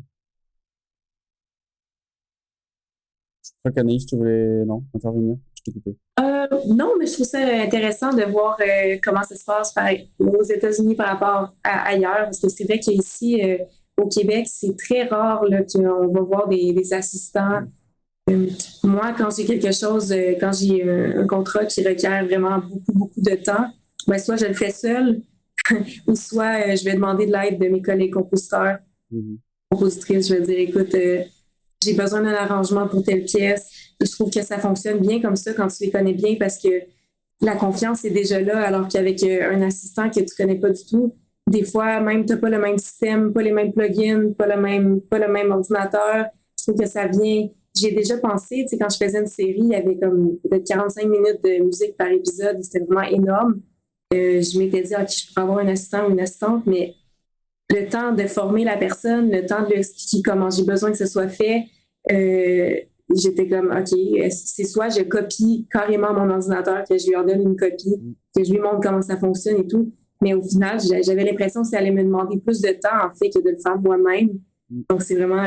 Je crois qu'Anaïs, tu voulais, intervenir? Je t'ai coupé. Non, mais je trouve ça intéressant de voir comment ça se passe aux États-Unis par rapport à ailleurs, parce que c'est vrai qu'ici, au Québec, c'est très rare là, qu'on va voir des assistants. Moi, quand j'ai quelque chose, quand j'ai un contrat qui requiert vraiment beaucoup, beaucoup de temps, soit je le fais seul, ou soit je vais demander de l'aide de mes collègues compositeurs, compositrices. Je vais dire, écoute, j'ai besoin d'un arrangement pour telle pièce. Et je trouve que ça fonctionne bien comme ça quand tu les connais bien parce que la confiance est déjà là, alors qu'avec un assistant que tu connais pas du tout, des fois, même tu n'as pas le même système, pas les mêmes plugins, pas le même ordinateur. Je trouve que ça vient. J'ai déjà pensé, tu sais, quand je faisais une série, il y avait comme peut-être 45 minutes de musique par épisode, c'était vraiment énorme. Je m'étais dit, OK, je pourrais avoir un assistant ou une assistante, mais le temps de former la personne, le temps de lui expliquer comment j'ai besoin que ce soit fait, j'étais comme, OK, c'est soit je copie carrément mon ordinateur, que je lui en donne une copie, que je lui montre comment ça fonctionne et tout. Mais au final, j'avais l'impression que ça allait me demander plus de temps, en fait, que de le faire moi-même. Donc, c'est vraiment,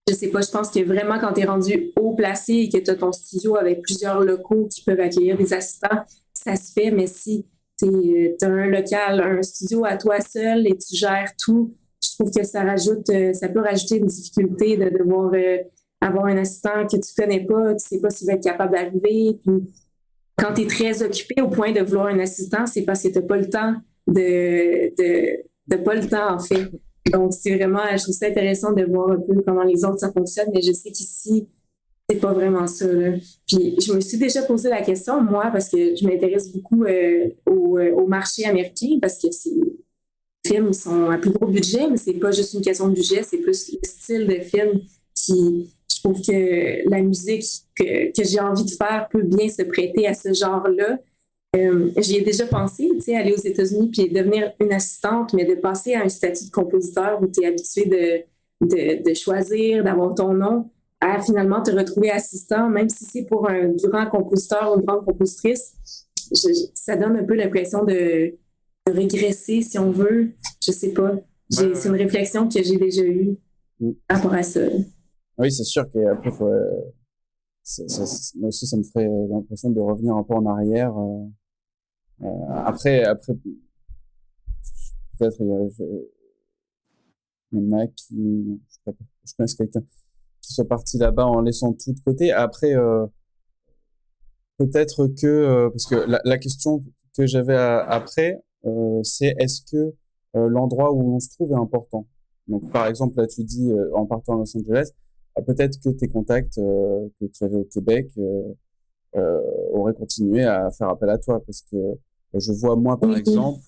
je sais pas, je pense que vraiment, quand tu es rendu haut placé et que tu as ton studio avec plusieurs locaux qui peuvent accueillir des assistants, ça se fait. Mais si tu as un local, un studio à toi seul et tu gères tout, je trouve que ça peut rajouter une difficulté de devoir avoir un assistant que tu connais pas, tu sais pas s'il va être capable d'arriver. Puis quand tu es très occupé au point de vouloir un assistant, c'est parce que tu n'as pas le temps de pas le temps, en fait. Donc, c'est vraiment, je trouve ça intéressant de voir un peu comment les autres, ça fonctionne, mais je sais qu'ici, c'est pas vraiment ça, là. Puis, je me suis déjà posé la question, moi, parce que je m'intéresse beaucoup au marché américain, parce que les films sont à plus gros budget, mais c'est pas juste une question de budget, c'est plus le style de film qui, je trouve que la musique que j'ai envie de faire peut bien se prêter à ce genre-là. J'y ai déjà pensé, tu sais, aller aux États-Unis puis devenir une assistante, mais de passer à un statut de compositeur où tu es habitué de choisir, d'avoir ton nom, à finalement te retrouver assistant, même si c'est pour un grand compositeur ou une grande compositrice. Ça donne un peu l'impression de régresser, si on veut. Je sais pas. C'est une réflexion que j'ai déjà eue par rapport à ça. Oui, c'est sûr qu'après, moi aussi, ça me ferait l'impression de revenir un peu en arrière. Après, peut-être il y en a qui, je pense quelqu'un qui soit parti là-bas en laissant tout de côté. Après, peut-être que parce que la question que j'avais après, c'est est-ce que l'endroit où on se trouve est important. Donc, par exemple, là, tu dis en partant à Los Angeles, peut-être que tes contacts que tu avais au Québec auraient continué à faire appel à toi, parce que je vois moi par exemple,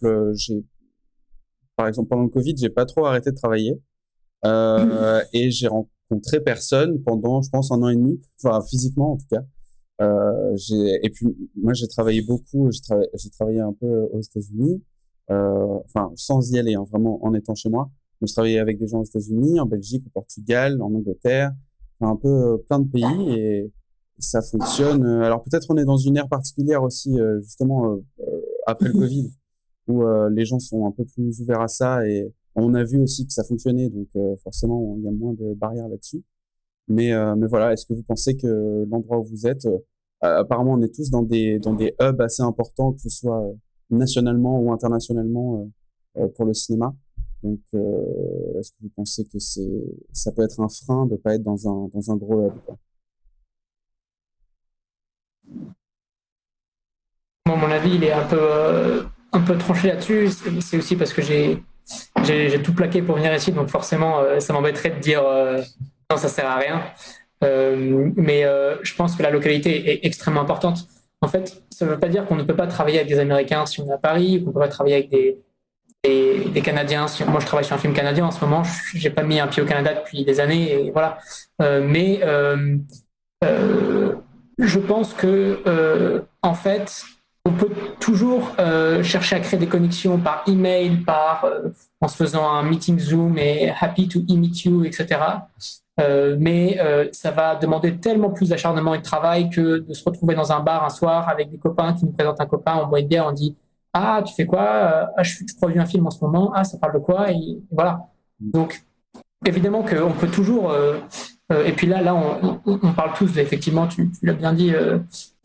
pendant le Covid, j'ai pas trop arrêté de travailler et j'ai rencontré personne pendant, je pense, 1 an et demi, enfin physiquement en tout cas. Et puis moi j'ai travaillé beaucoup, j'ai travaillé un peu aux États-Unis, enfin sans y aller, hein, vraiment en étant chez moi. Mais je travaillais avec des gens aux États-Unis, en Belgique, au Portugal, en Angleterre, enfin, un peu plein de pays, et ça fonctionne. Alors peut-être on est dans une ère particulière aussi, justement après le Covid, où les gens sont un peu plus ouverts à ça, et on a vu aussi que ça fonctionnait, donc forcément il y a moins de barrières là-dessus. Mais voilà, est-ce que vous pensez que l'endroit où vous êtes, apparemment on est tous dans des hubs assez importants, que ce soit nationalement ou internationalement pour le cinéma. Donc, est-ce que vous pensez que ça peut être un frein de pas être dans un gros hub, quoi? Moi, mon avis, il est un peu tranché là-dessus. C'est aussi parce que j'ai tout plaqué pour venir ici, donc forcément, ça m'embêterait de dire non, ça sert à rien. Mais je pense que la localité est extrêmement importante. En fait, ça ne veut pas dire qu'on ne peut pas travailler avec des Américains si on est à Paris, ou qu'on ne peut pas travailler avec des Canadiens. Moi, je travaille sur un film canadien en ce moment. J'ai pas mis un pied au Canada depuis des années, et voilà. Mais je pense que en fait, on peut toujours chercher à créer des connexions par email, en se faisant un meeting Zoom et happy to meet you, etc. Mais ça va demander tellement plus d'acharnement et de travail que de se retrouver dans un bar un soir avec des copains qui nous présentent un copain, on boit une bière, on dit ah, tu fais quoi? Ah, je produis un film en ce moment. Ah, ça parle de quoi? Et voilà. Donc, évidemment qu'on peut toujours. Et puis là on parle tous, effectivement, tu l'as bien dit,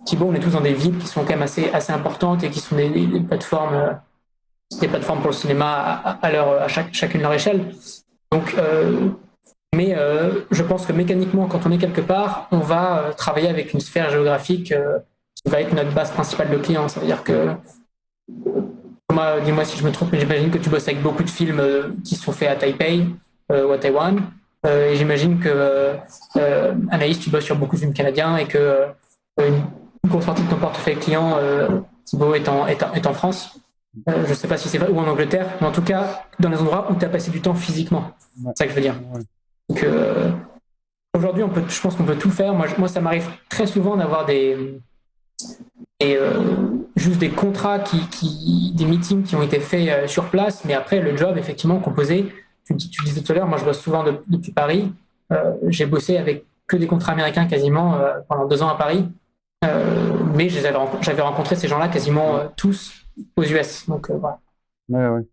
Thibaut, on est tous dans des villes qui sont quand même assez importantes et qui sont des plateformes pour le cinéma à chacune leur échelle. Donc, mais je pense que mécaniquement, quand on est quelque part, on va travailler avec une sphère géographique qui va être notre base principale de clients. Ça veut dire que, dis-moi si je me trompe, mais j'imagine que tu bosses avec beaucoup de films qui sont faits à Taipei ou à Taïwan. Et j'imagine que Anaïs, tu bosses sur beaucoup de films canadiens et que une grosse partie de ton portefeuille client, Thibaut, est en France. Je ne sais pas si c'est vrai, ou en Angleterre, mais en tout cas, dans les endroits où tu as passé du temps physiquement. C'est ça que je veux dire. Ouais. Donc, aujourd'hui, je pense qu'on peut tout faire. Moi, ça m'arrive très souvent d'avoir juste des contrats, des meetings qui ont été faits sur place, mais après, le job, effectivement, composé. Tu disais tout à l'heure, moi, je bosse souvent depuis Paris. J'ai bossé avec que des contrats américains quasiment pendant 2 ans à Paris. Mais j'avais rencontré ces gens-là quasiment tous aux US. Donc, voilà. Ouais.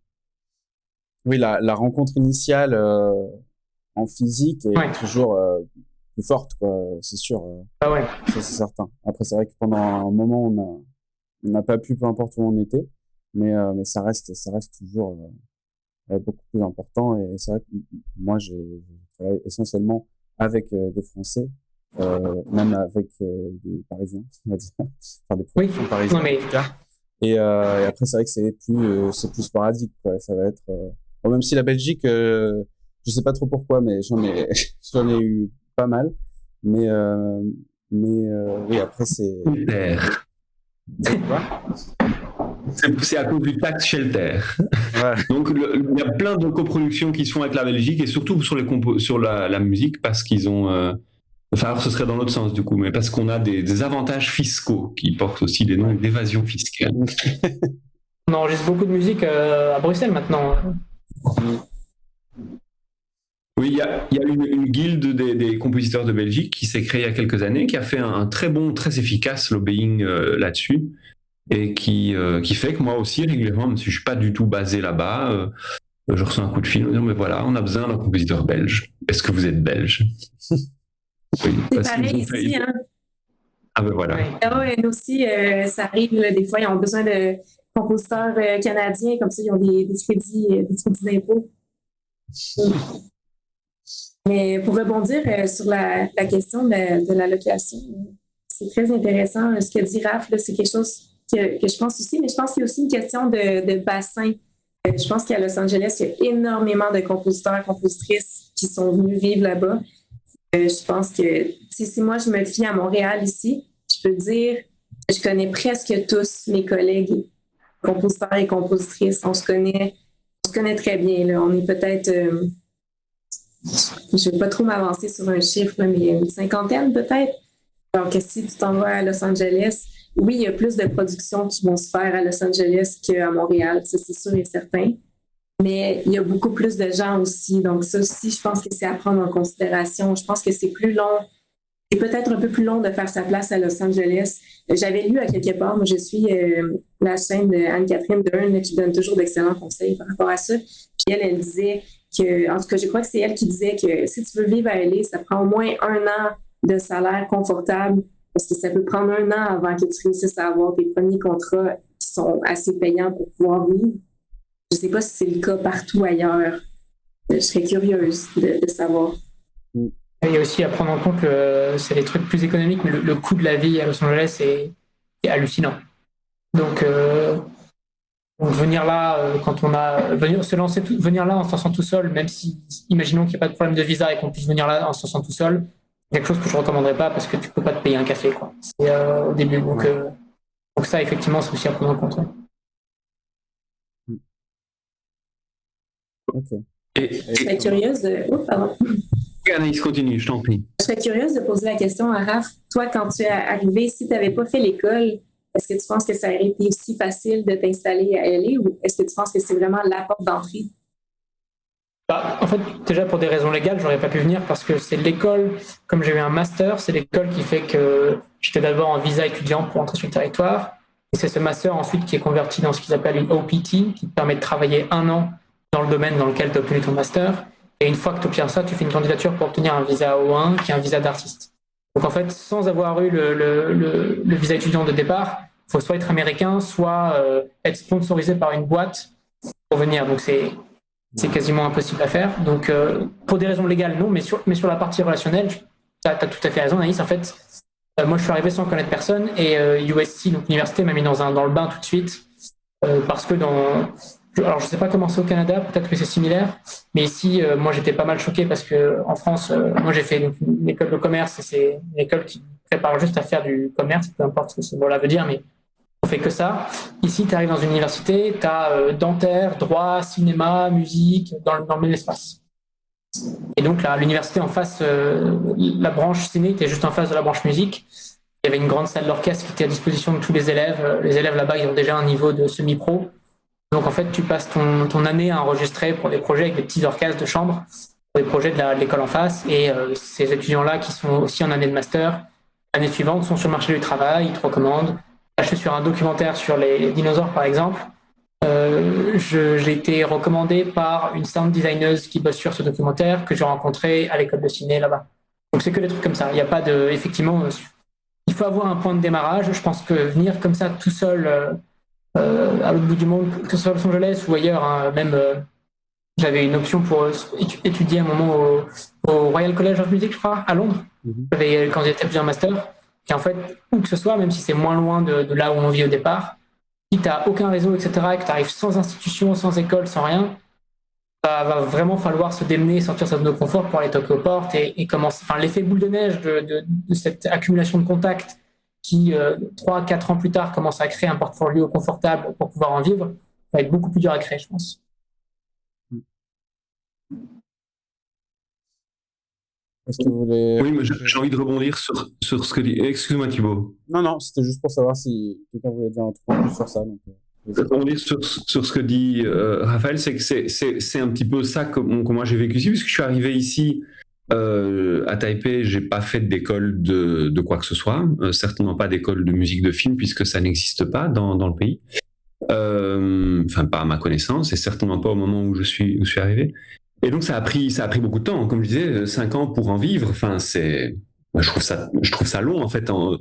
Oui, la rencontre initiale en physique est toujours plus forte, quoi, c'est sûr. Ah ouais. Ça, c'est certain. Après, c'est vrai que pendant un moment, on n'a pas pu, peu importe où on était, mais ça reste toujours beaucoup plus important. Et c'est vrai que moi, j'ai travaillé essentiellement avec des Français, même avec des Parisiens, on va dire, enfin des productions parisiennes en tout cas. Et après, c'est vrai que c'est plus sporadique, quoi. Ça va être bon, même si la Belgique, je sais pas trop pourquoi, mais j'en ai eu pas mal. Mais oui, après c'est quoi? C'est à cause du tax shelter. Ouais. Donc il y a plein de coproductions qui se font avec la Belgique, et surtout sur la musique, parce qu'ils ont enfin, alors ce serait dans l'autre sens du coup, mais parce qu'on a des avantages fiscaux qui portent aussi des noms d'évasion fiscale. On enregistre beaucoup de musique à Bruxelles maintenant. Oui, il y a une guilde des compositeurs de Belgique qui s'est créée il y a quelques années, qui a fait un très bon, très efficace lobbying là-dessus, et qui fait que moi aussi, régulièrement, même si je ne suis pas du tout basé là-bas, je reçois un coup de fil, me dire, mais voilà, on a besoin d'un compositeur belge. Est-ce que vous êtes belge? Oui, c'est pareil ici, hein. Ah ben voilà. Ah ouais, nous aussi, ça arrive, là, des fois, ils ont besoin de compositeurs canadiens, comme ça, ils ont des crédits d'impôt. Mais pour rebondir sur la question de la location, c'est très intéressant. Ce que dit Raph, c'est quelque chose que je pense aussi, mais je pense qu'il y a aussi une question de bassin. Je pense qu'à Los Angeles, il y a énormément de compositeurs et compositrices qui sont venus vivre là-bas. Je pense que si moi je me fie à Montréal ici, je peux dire que je connais presque tous mes collègues compositeurs et compositrices. On se connaît très bien, là. On est peut-être, je ne vais pas trop m'avancer sur un chiffre, là, mais une 50aine peut-être. Donc, si tu t'en vas à Los Angeles, oui, il y a plus de productions qui vont se faire à Los Angeles qu'à Montréal, ça c'est sûr et certain. Mais il y a beaucoup plus de gens aussi. Donc, ça aussi, je pense que c'est à prendre en considération. Je pense que c'est plus long. C'est peut-être un peu plus long de faire sa place à Los Angeles. J'avais lu à quelque part, moi je suis la chaîne d'Anne-Catherine Dern qui donne toujours d'excellents conseils par rapport à ça. Puis elle disait que, en tout cas, je crois que c'est elle qui disait que si tu veux vivre à LA, ça prend au moins 1 an de salaire confortable parce que ça peut prendre 1 an avant que tu réussisses à avoir tes premiers contrats qui sont assez payants pour pouvoir vivre. Je ne sais pas si c'est le cas partout ailleurs. Je serais curieuse de savoir. Il y a aussi à prendre en compte que c'est des trucs plus économiques, mais le coût de la vie à Los Angeles est hallucinant. Donc venir là, venir là en se sentant tout seul, même si, imaginons qu'il n'y a pas de problème de visa et qu'on puisse venir là en se sentant tout seul, c'est quelque chose que je ne recommanderais pas parce que tu ne peux pas te payer un café, quoi. C'est au début. Donc ça, effectivement, c'est aussi à prendre en compte. Ok. Je serais curieuse de... Oh, pardon. Anaïs, continue, je t'en prie. Je serais curieuse de poser la question à Raph. Toi, quand tu es arrivé, si tu n'avais pas fait l'école, est-ce que tu penses que ça aurait été aussi facile de t'installer à LA ou est-ce que tu penses que c'est vraiment la porte d'entrée? En fait, déjà pour des raisons légales, j'aurais pas pu venir parce que c'est l'école, comme j'ai eu un master, c'est l'école qui fait que j'étais d'abord en visa étudiant pour entrer sur le territoire. Et c'est ce master ensuite qui est converti dans ce qu'ils appellent une OPT, qui te permet de travailler 1 an dans le domaine dans lequel tu as obtenu ton master. Et une fois que tu obtiens ça, tu fais une candidature pour obtenir un visa O1, qui est un visa d'artiste. Donc en fait, sans avoir eu le visa étudiant de départ, il faut soit être américain, soit être sponsorisé par une boîte pour venir. Donc c'est quasiment impossible à faire. Donc pour des raisons légales, non, mais sur la partie relationnelle, tu as tout à fait raison, Anaïs. En fait, moi je suis arrivé sans connaître personne et USC, donc l'université, m'a mis dans le bain tout de suite parce que alors je sais pas comment c'est au Canada, peut-être que c'est similaire, mais ici moi j'étais pas mal choqué parce que en France moi j'ai fait une école de commerce et c'est une école qui prépare juste à faire du commerce, peu importe ce que ce mot-là veut dire, mais on fait que ça. Ici tu arrives dans une université, tu as dentaire, droit, cinéma, musique dans le même espace. Et donc là l'université en face, la branche ciné était juste en face de la branche musique. Il y avait une grande salle d'orchestre qui était à disposition de tous les élèves. Les élèves là-bas ils ont déjà un niveau de semi-pro. Donc en fait, tu passes ton année à enregistrer pour des projets avec des petits orchestres de chambre, pour des projets de l'école en face. Et ces étudiants-là qui sont aussi en année de master, l'année suivante, sont sur le marché du travail, ils te recommandent. Là, je suis sur un documentaire sur les dinosaures, par exemple. J'ai été recommandé par une sound designer qui bosse sur ce documentaire que j'ai rencontré à l'école de ciné là-bas. Donc c'est que des trucs comme ça. Il n'y a pas de... Effectivement, il faut avoir un point de démarrage. Je pense que venir comme ça tout seul... à l'autre bout du monde, que ce soit à Los Angeles ou ailleurs, hein, même j'avais une option pour étudier un moment au Royal College of Music, je crois, à Londres. J'avais candidaté à plusieurs masters. Et en fait, où que ce soit, même si c'est moins loin de là où on vit au départ, si tu n'as aucun réseau, etc., et que tu arrives sans institution, sans école, sans rien, ça va vraiment falloir se démener, sortir de sa zone de confort pour aller toquer aux portes et commencer. Enfin, l'effet boule de neige de cette accumulation de contacts qui, 3-4 ans plus tard, commence à créer un portfolio confortable pour pouvoir en vivre, va être beaucoup plus dur à créer, je pense. Est-ce que vous voulez... Oui, mais j'ai envie de rebondir sur ce que dit... Excuse-moi Thibaut. Non, c'était juste pour savoir si quelqu'un voulait dire un truc plus sur ça. Donc, rebondir sur ce que dit Raphaël, c'est que c'est un petit peu ça que moi j'ai vécu ici, puisque je suis arrivé ici à Taipei, j'ai pas fait d'école de quoi que ce soit, certainement pas d'école de musique de film puisque ça n'existe pas dans le pays, enfin pas à ma connaissance et certainement pas au moment où je suis arrivé. Et donc ça a pris beaucoup de temps, comme je disais, 5 ans pour en vivre. Enfin je trouve ça long en fait. Au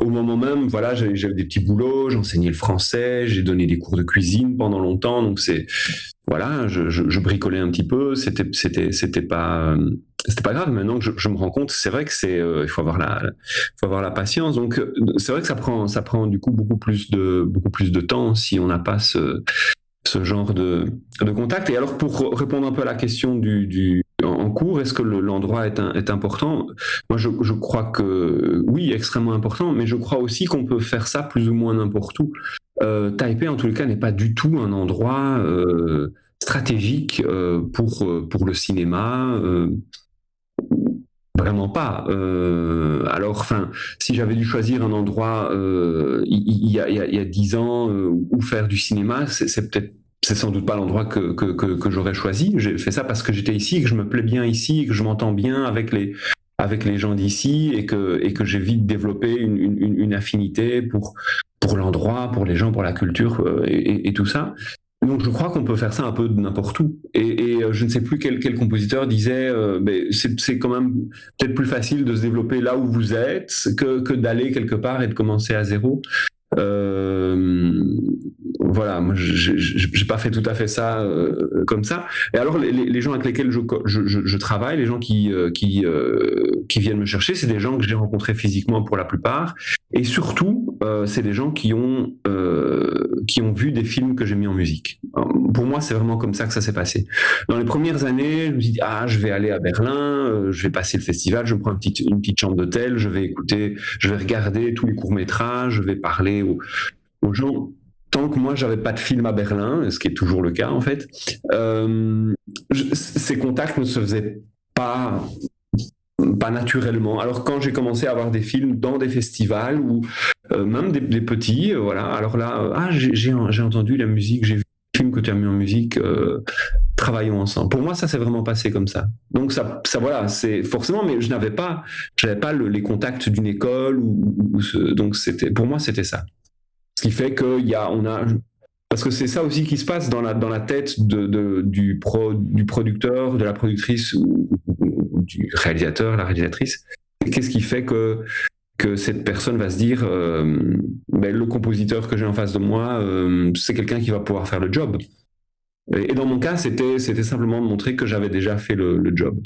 moment même, voilà, j'avais des petits boulots, j'enseignais le français, j'ai donné des cours de cuisine pendant longtemps, donc voilà, je bricolais un petit peu, c'était pas grave. Maintenant que je me rends compte, c'est vrai que il faut avoir la patience. Donc c'est vrai que ça prend du coup beaucoup plus de temps si on n'a pas ce genre de contact. Et alors pour répondre un peu à la question en cours, est-ce que l'endroit est important? Moi je crois que oui, extrêmement important, mais je crois aussi qu'on peut faire ça plus ou moins n'importe où. Taipei en tous les cas n'est pas du tout un endroit stratégique pour le cinéma. Vraiment pas. alors, enfin, si j'avais dû choisir un endroit il y a 10 ans où faire du cinéma, c'est sans doute pas l'endroit que j'aurais choisi. J'ai fait ça parce que j'étais ici, que je me plais bien ici, que je m'entends bien avec les gens d'ici et que j'ai vite développé une affinité pour l'endroit, pour les gens, pour la culture et tout ça. Donc je crois qu'on peut faire ça un peu de n'importe où. Et je ne sais plus quel compositeur disait, mais c'est quand même peut-être plus facile de se développer là où vous êtes que d'aller quelque part et de commencer à zéro. Voilà, moi j'ai pas fait tout à fait ça comme ça. Et alors les gens avec lesquels je travaille, les gens qui viennent me chercher, c'est des gens que j'ai rencontrés physiquement pour la plupart, et surtout c'est des gens qui ont vu des films que j'ai mis en musique. Alors, pour moi, c'est vraiment comme ça que ça s'est passé. Dans les premières années, je me suis dit je vais aller à Berlin, je vais passer le festival, je me prends une petite chambre d'hôtel, je vais regarder tous les courts-métrages, je vais parler aux gens. Tant que moi, j'avais pas de film à Berlin, ce qui est toujours le cas en fait, ces contacts ne se faisaient pas naturellement. Alors quand j'ai commencé à avoir des films dans des festivals ou même des petits, voilà. Alors là, j'ai entendu la musique, j'ai vu le film que tu as mis en musique. Travaillons ensemble. Pour moi, ça s'est vraiment passé comme ça. Donc ça voilà, c'est forcément, mais j'avais pas les contacts d'une école donc pour moi c'était ça. Ce qui fait parce que c'est ça aussi qui se passe dans la tête du producteur, de la productrice ou du réalisateur, la réalisatrice. Qu'est-ce qui fait que cette personne va se dire le compositeur que j'ai en face de moi, c'est quelqu'un qui va pouvoir faire le job. Et dans mon cas, c'était simplement de montrer que j'avais déjà fait le job.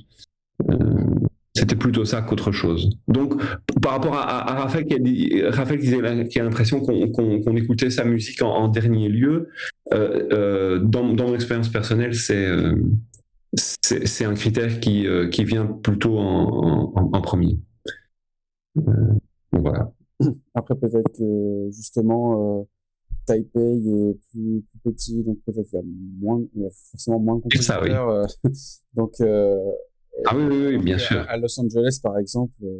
C'était plutôt ça qu'autre chose. Donc, par rapport à Raphaël qui a l'impression qu'on écoutait sa musique en dernier lieu, dans mon expérience personnelle, c'est un critère qui vient plutôt en premier. Voilà. Après, peut-être que justement, Taipei est plus petit, donc peut-être qu'il y a forcément moins de compositeurs. Ça, oui. Donc, oui, bien sûr. À Los Angeles, par exemple, je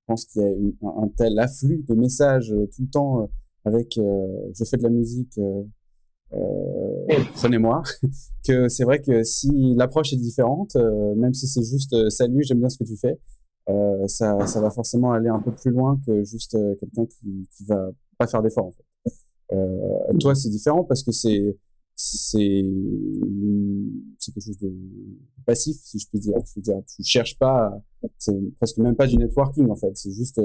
pense qu'il y a un tel afflux de messages tout le temps avec je fais de la musique, prenez-moi, que c'est vrai que si l'approche est différente, même si c'est juste salut, j'aime bien ce que tu fais, ça va forcément aller un peu plus loin que juste quelqu'un qui va pas faire d'effort en fait. Toi, c'est différent parce que c'est quelque chose de passif, si je puis dire. Je veux dire, tu cherches pas, c'est presque même pas du networking en fait. C'est juste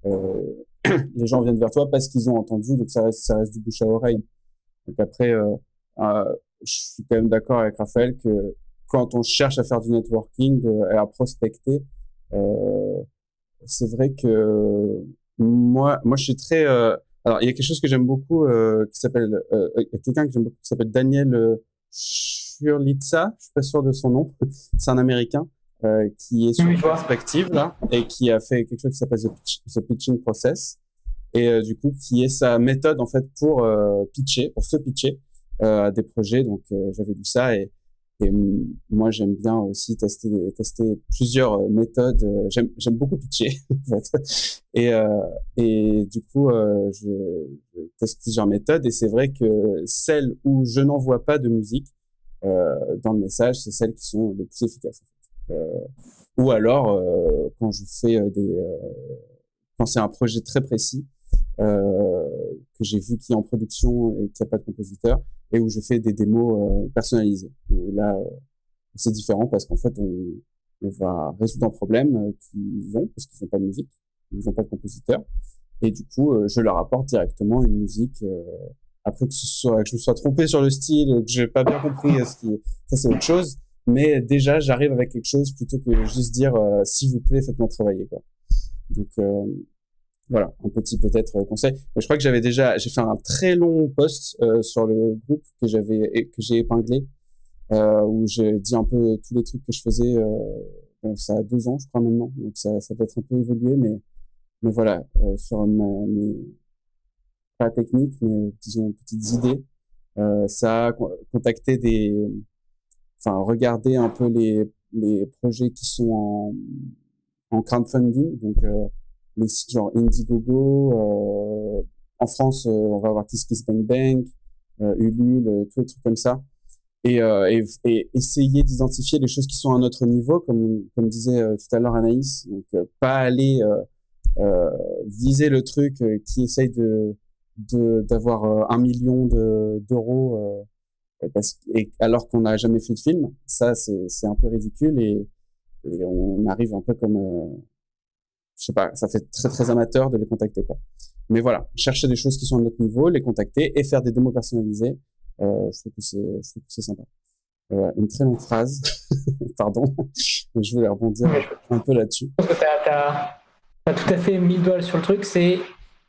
les gens viennent vers toi parce qu'ils ont entendu, donc ça reste du bouche à oreille. Donc après, je suis quand même d'accord avec Raphaël que quand on cherche à faire du networking et à prospecter, c'est vrai que moi je suis très alors il y a quelque chose que j'aime beaucoup qui s'appelle quelqu'un que j'aime beaucoup qui s'appelle Daniel Churlitza, je suis pas sûr de son nom, c'est un Américain qui est sur Perspective là et qui a fait quelque chose qui s'appelle the pitching process et du coup qui est sa méthode en fait pour se pitcher à des projets. Donc j'avais lu ça et moi, j'aime bien aussi tester plusieurs méthodes. J'aime beaucoup pitcher, en fait. Et du coup, je teste plusieurs méthodes. Et c'est vrai que celles où je n'envoie pas de musique dans le message, c'est celles qui sont les plus efficaces. En fait. Ou alors, quand je fais quand c'est un projet très précis que j'ai vu qui est en production et qui n'a pas de compositeur, et où je fais des démos personnalisées. Et là, c'est différent parce qu'en fait, on va résoudre un problème qu'ils ont parce qu'ils n'ont pas de musique, ils n'ont pas de compositeur, et du coup, je leur apporte directement une musique. Après que je me sois trompé sur le style, que j'ai pas bien compris ça c'est autre chose. Mais déjà, j'arrive avec quelque chose plutôt que juste dire s'il vous plaît, faites-moi travailler quoi. Donc voilà, un petit peut-être conseil. Je crois que j'ai fait un très long post sur le groupe que j'ai épinglé où j'ai dit un peu tous les trucs que je faisais. Ça a 2 ans, je crois maintenant, donc ça peut être un peu évolué, mais voilà, sur mes pas techniques, mais disons petites idées. Ça a contacté regarder un peu les projets qui sont en crowdfunding, donc les sites genre Indiegogo, en France, on va avoir KissKissBankBank, Ulule, tous les trucs comme ça. Et essayer d'identifier les choses qui sont à notre niveau, comme disait tout à l'heure Anaïs, donc pas aller viser le truc qui essaye d'avoir 1 million d'euros alors qu'on n'a jamais fait de film. Ça c'est un peu ridicule et on arrive un peu comme je sais pas, ça fait très très amateur de les contacter quoi. Mais voilà, chercher des choses qui sont à notre niveau, les contacter et faire des démos personnalisées. Je trouve que c'est sympa. Une très longue phrase, pardon, je voulais rebondir un peu là-dessus. Je pense que t'as tout à fait mis le doigt sur le truc, c'est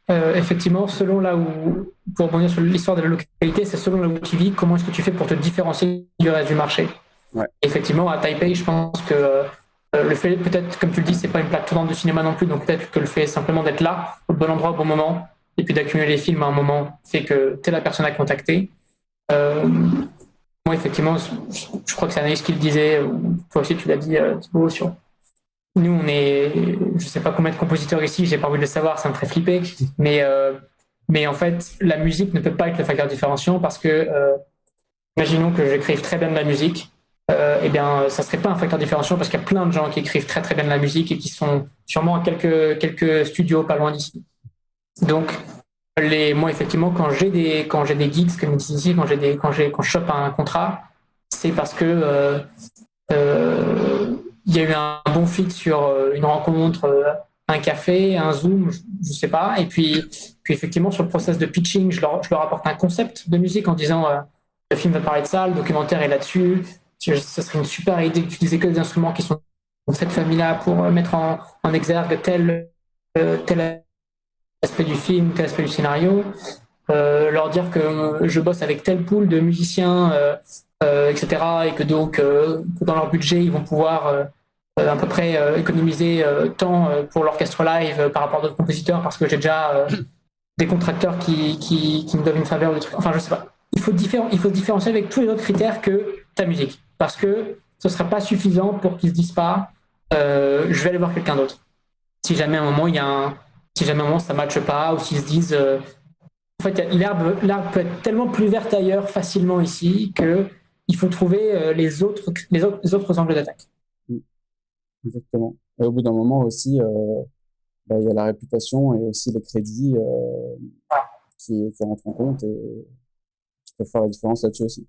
effectivement selon là où, pour rebondir sur l'histoire de la localité, c'est selon là où tu vis, comment est-ce que tu fais pour te différencier du reste du marché. Ouais. Effectivement, à Taipei, je pense que le fait, peut-être, comme tu le dis, c'est pas une plaque tournante de cinéma non plus, donc peut-être que le fait simplement d'être là, au bon endroit, au bon moment, et puis d'accumuler les films à un moment, fait que t'es la personne à contacter. Moi, effectivement, je crois que c'est Anaïs qui le disait, ou toi aussi tu l'as dit, Thibaut, sur... Nous, on est, je sais pas combien de compositeurs ici, j'ai pas envie de le savoir, ça me ferait flipper, mais en fait, la musique ne peut pas être le facteur différenciant parce que, imaginons que j'écrive très bien de la musique, eh bien, ça serait pas un facteur différenciant parce qu'il y a plein de gens qui écrivent très très bien de la musique et qui sont sûrement à quelques studios pas loin d'ici. Donc, moi, effectivement, quand j'ai des gigs, comme ils disent ici, quand je chope un contrat, c'est parce que il y a eu un bon fit sur une rencontre, un café, un Zoom, je sais pas. Et puis effectivement, sur le process de pitching, je leur apporte un concept de musique en disant le film va parler de ça, le documentaire est là-dessus. Ce serait une super idée d'utiliser que des instruments qui sont de cette famille-là pour mettre en exergue tel aspect du film, tel aspect du scénario. Leur dire que je bosse avec tel pool de musiciens, etc. Et que donc, que dans leur budget, ils vont pouvoir à peu près économiser tant pour l'orchestre live par rapport à d'autres compositeurs parce que j'ai déjà des contracteurs qui me donnent une faveur de trucs. Enfin, je sais pas. Il faut se différencier avec tous les autres critères que ta musique parce que ce ne sera pas suffisant pour qu'ils se disent pas je vais aller voir quelqu'un d'autre. Si jamais à un moment ça ne matche pas ou s'ils se disent en fait, l'herbe peut être tellement plus verte ailleurs facilement ici qu'il faut trouver les autres angles d'attaque. Exactement. Et au bout d'un moment aussi, il y a la réputation et aussi les crédits qui rentrent en compte et qui peuvent faire la différence là-dessus aussi.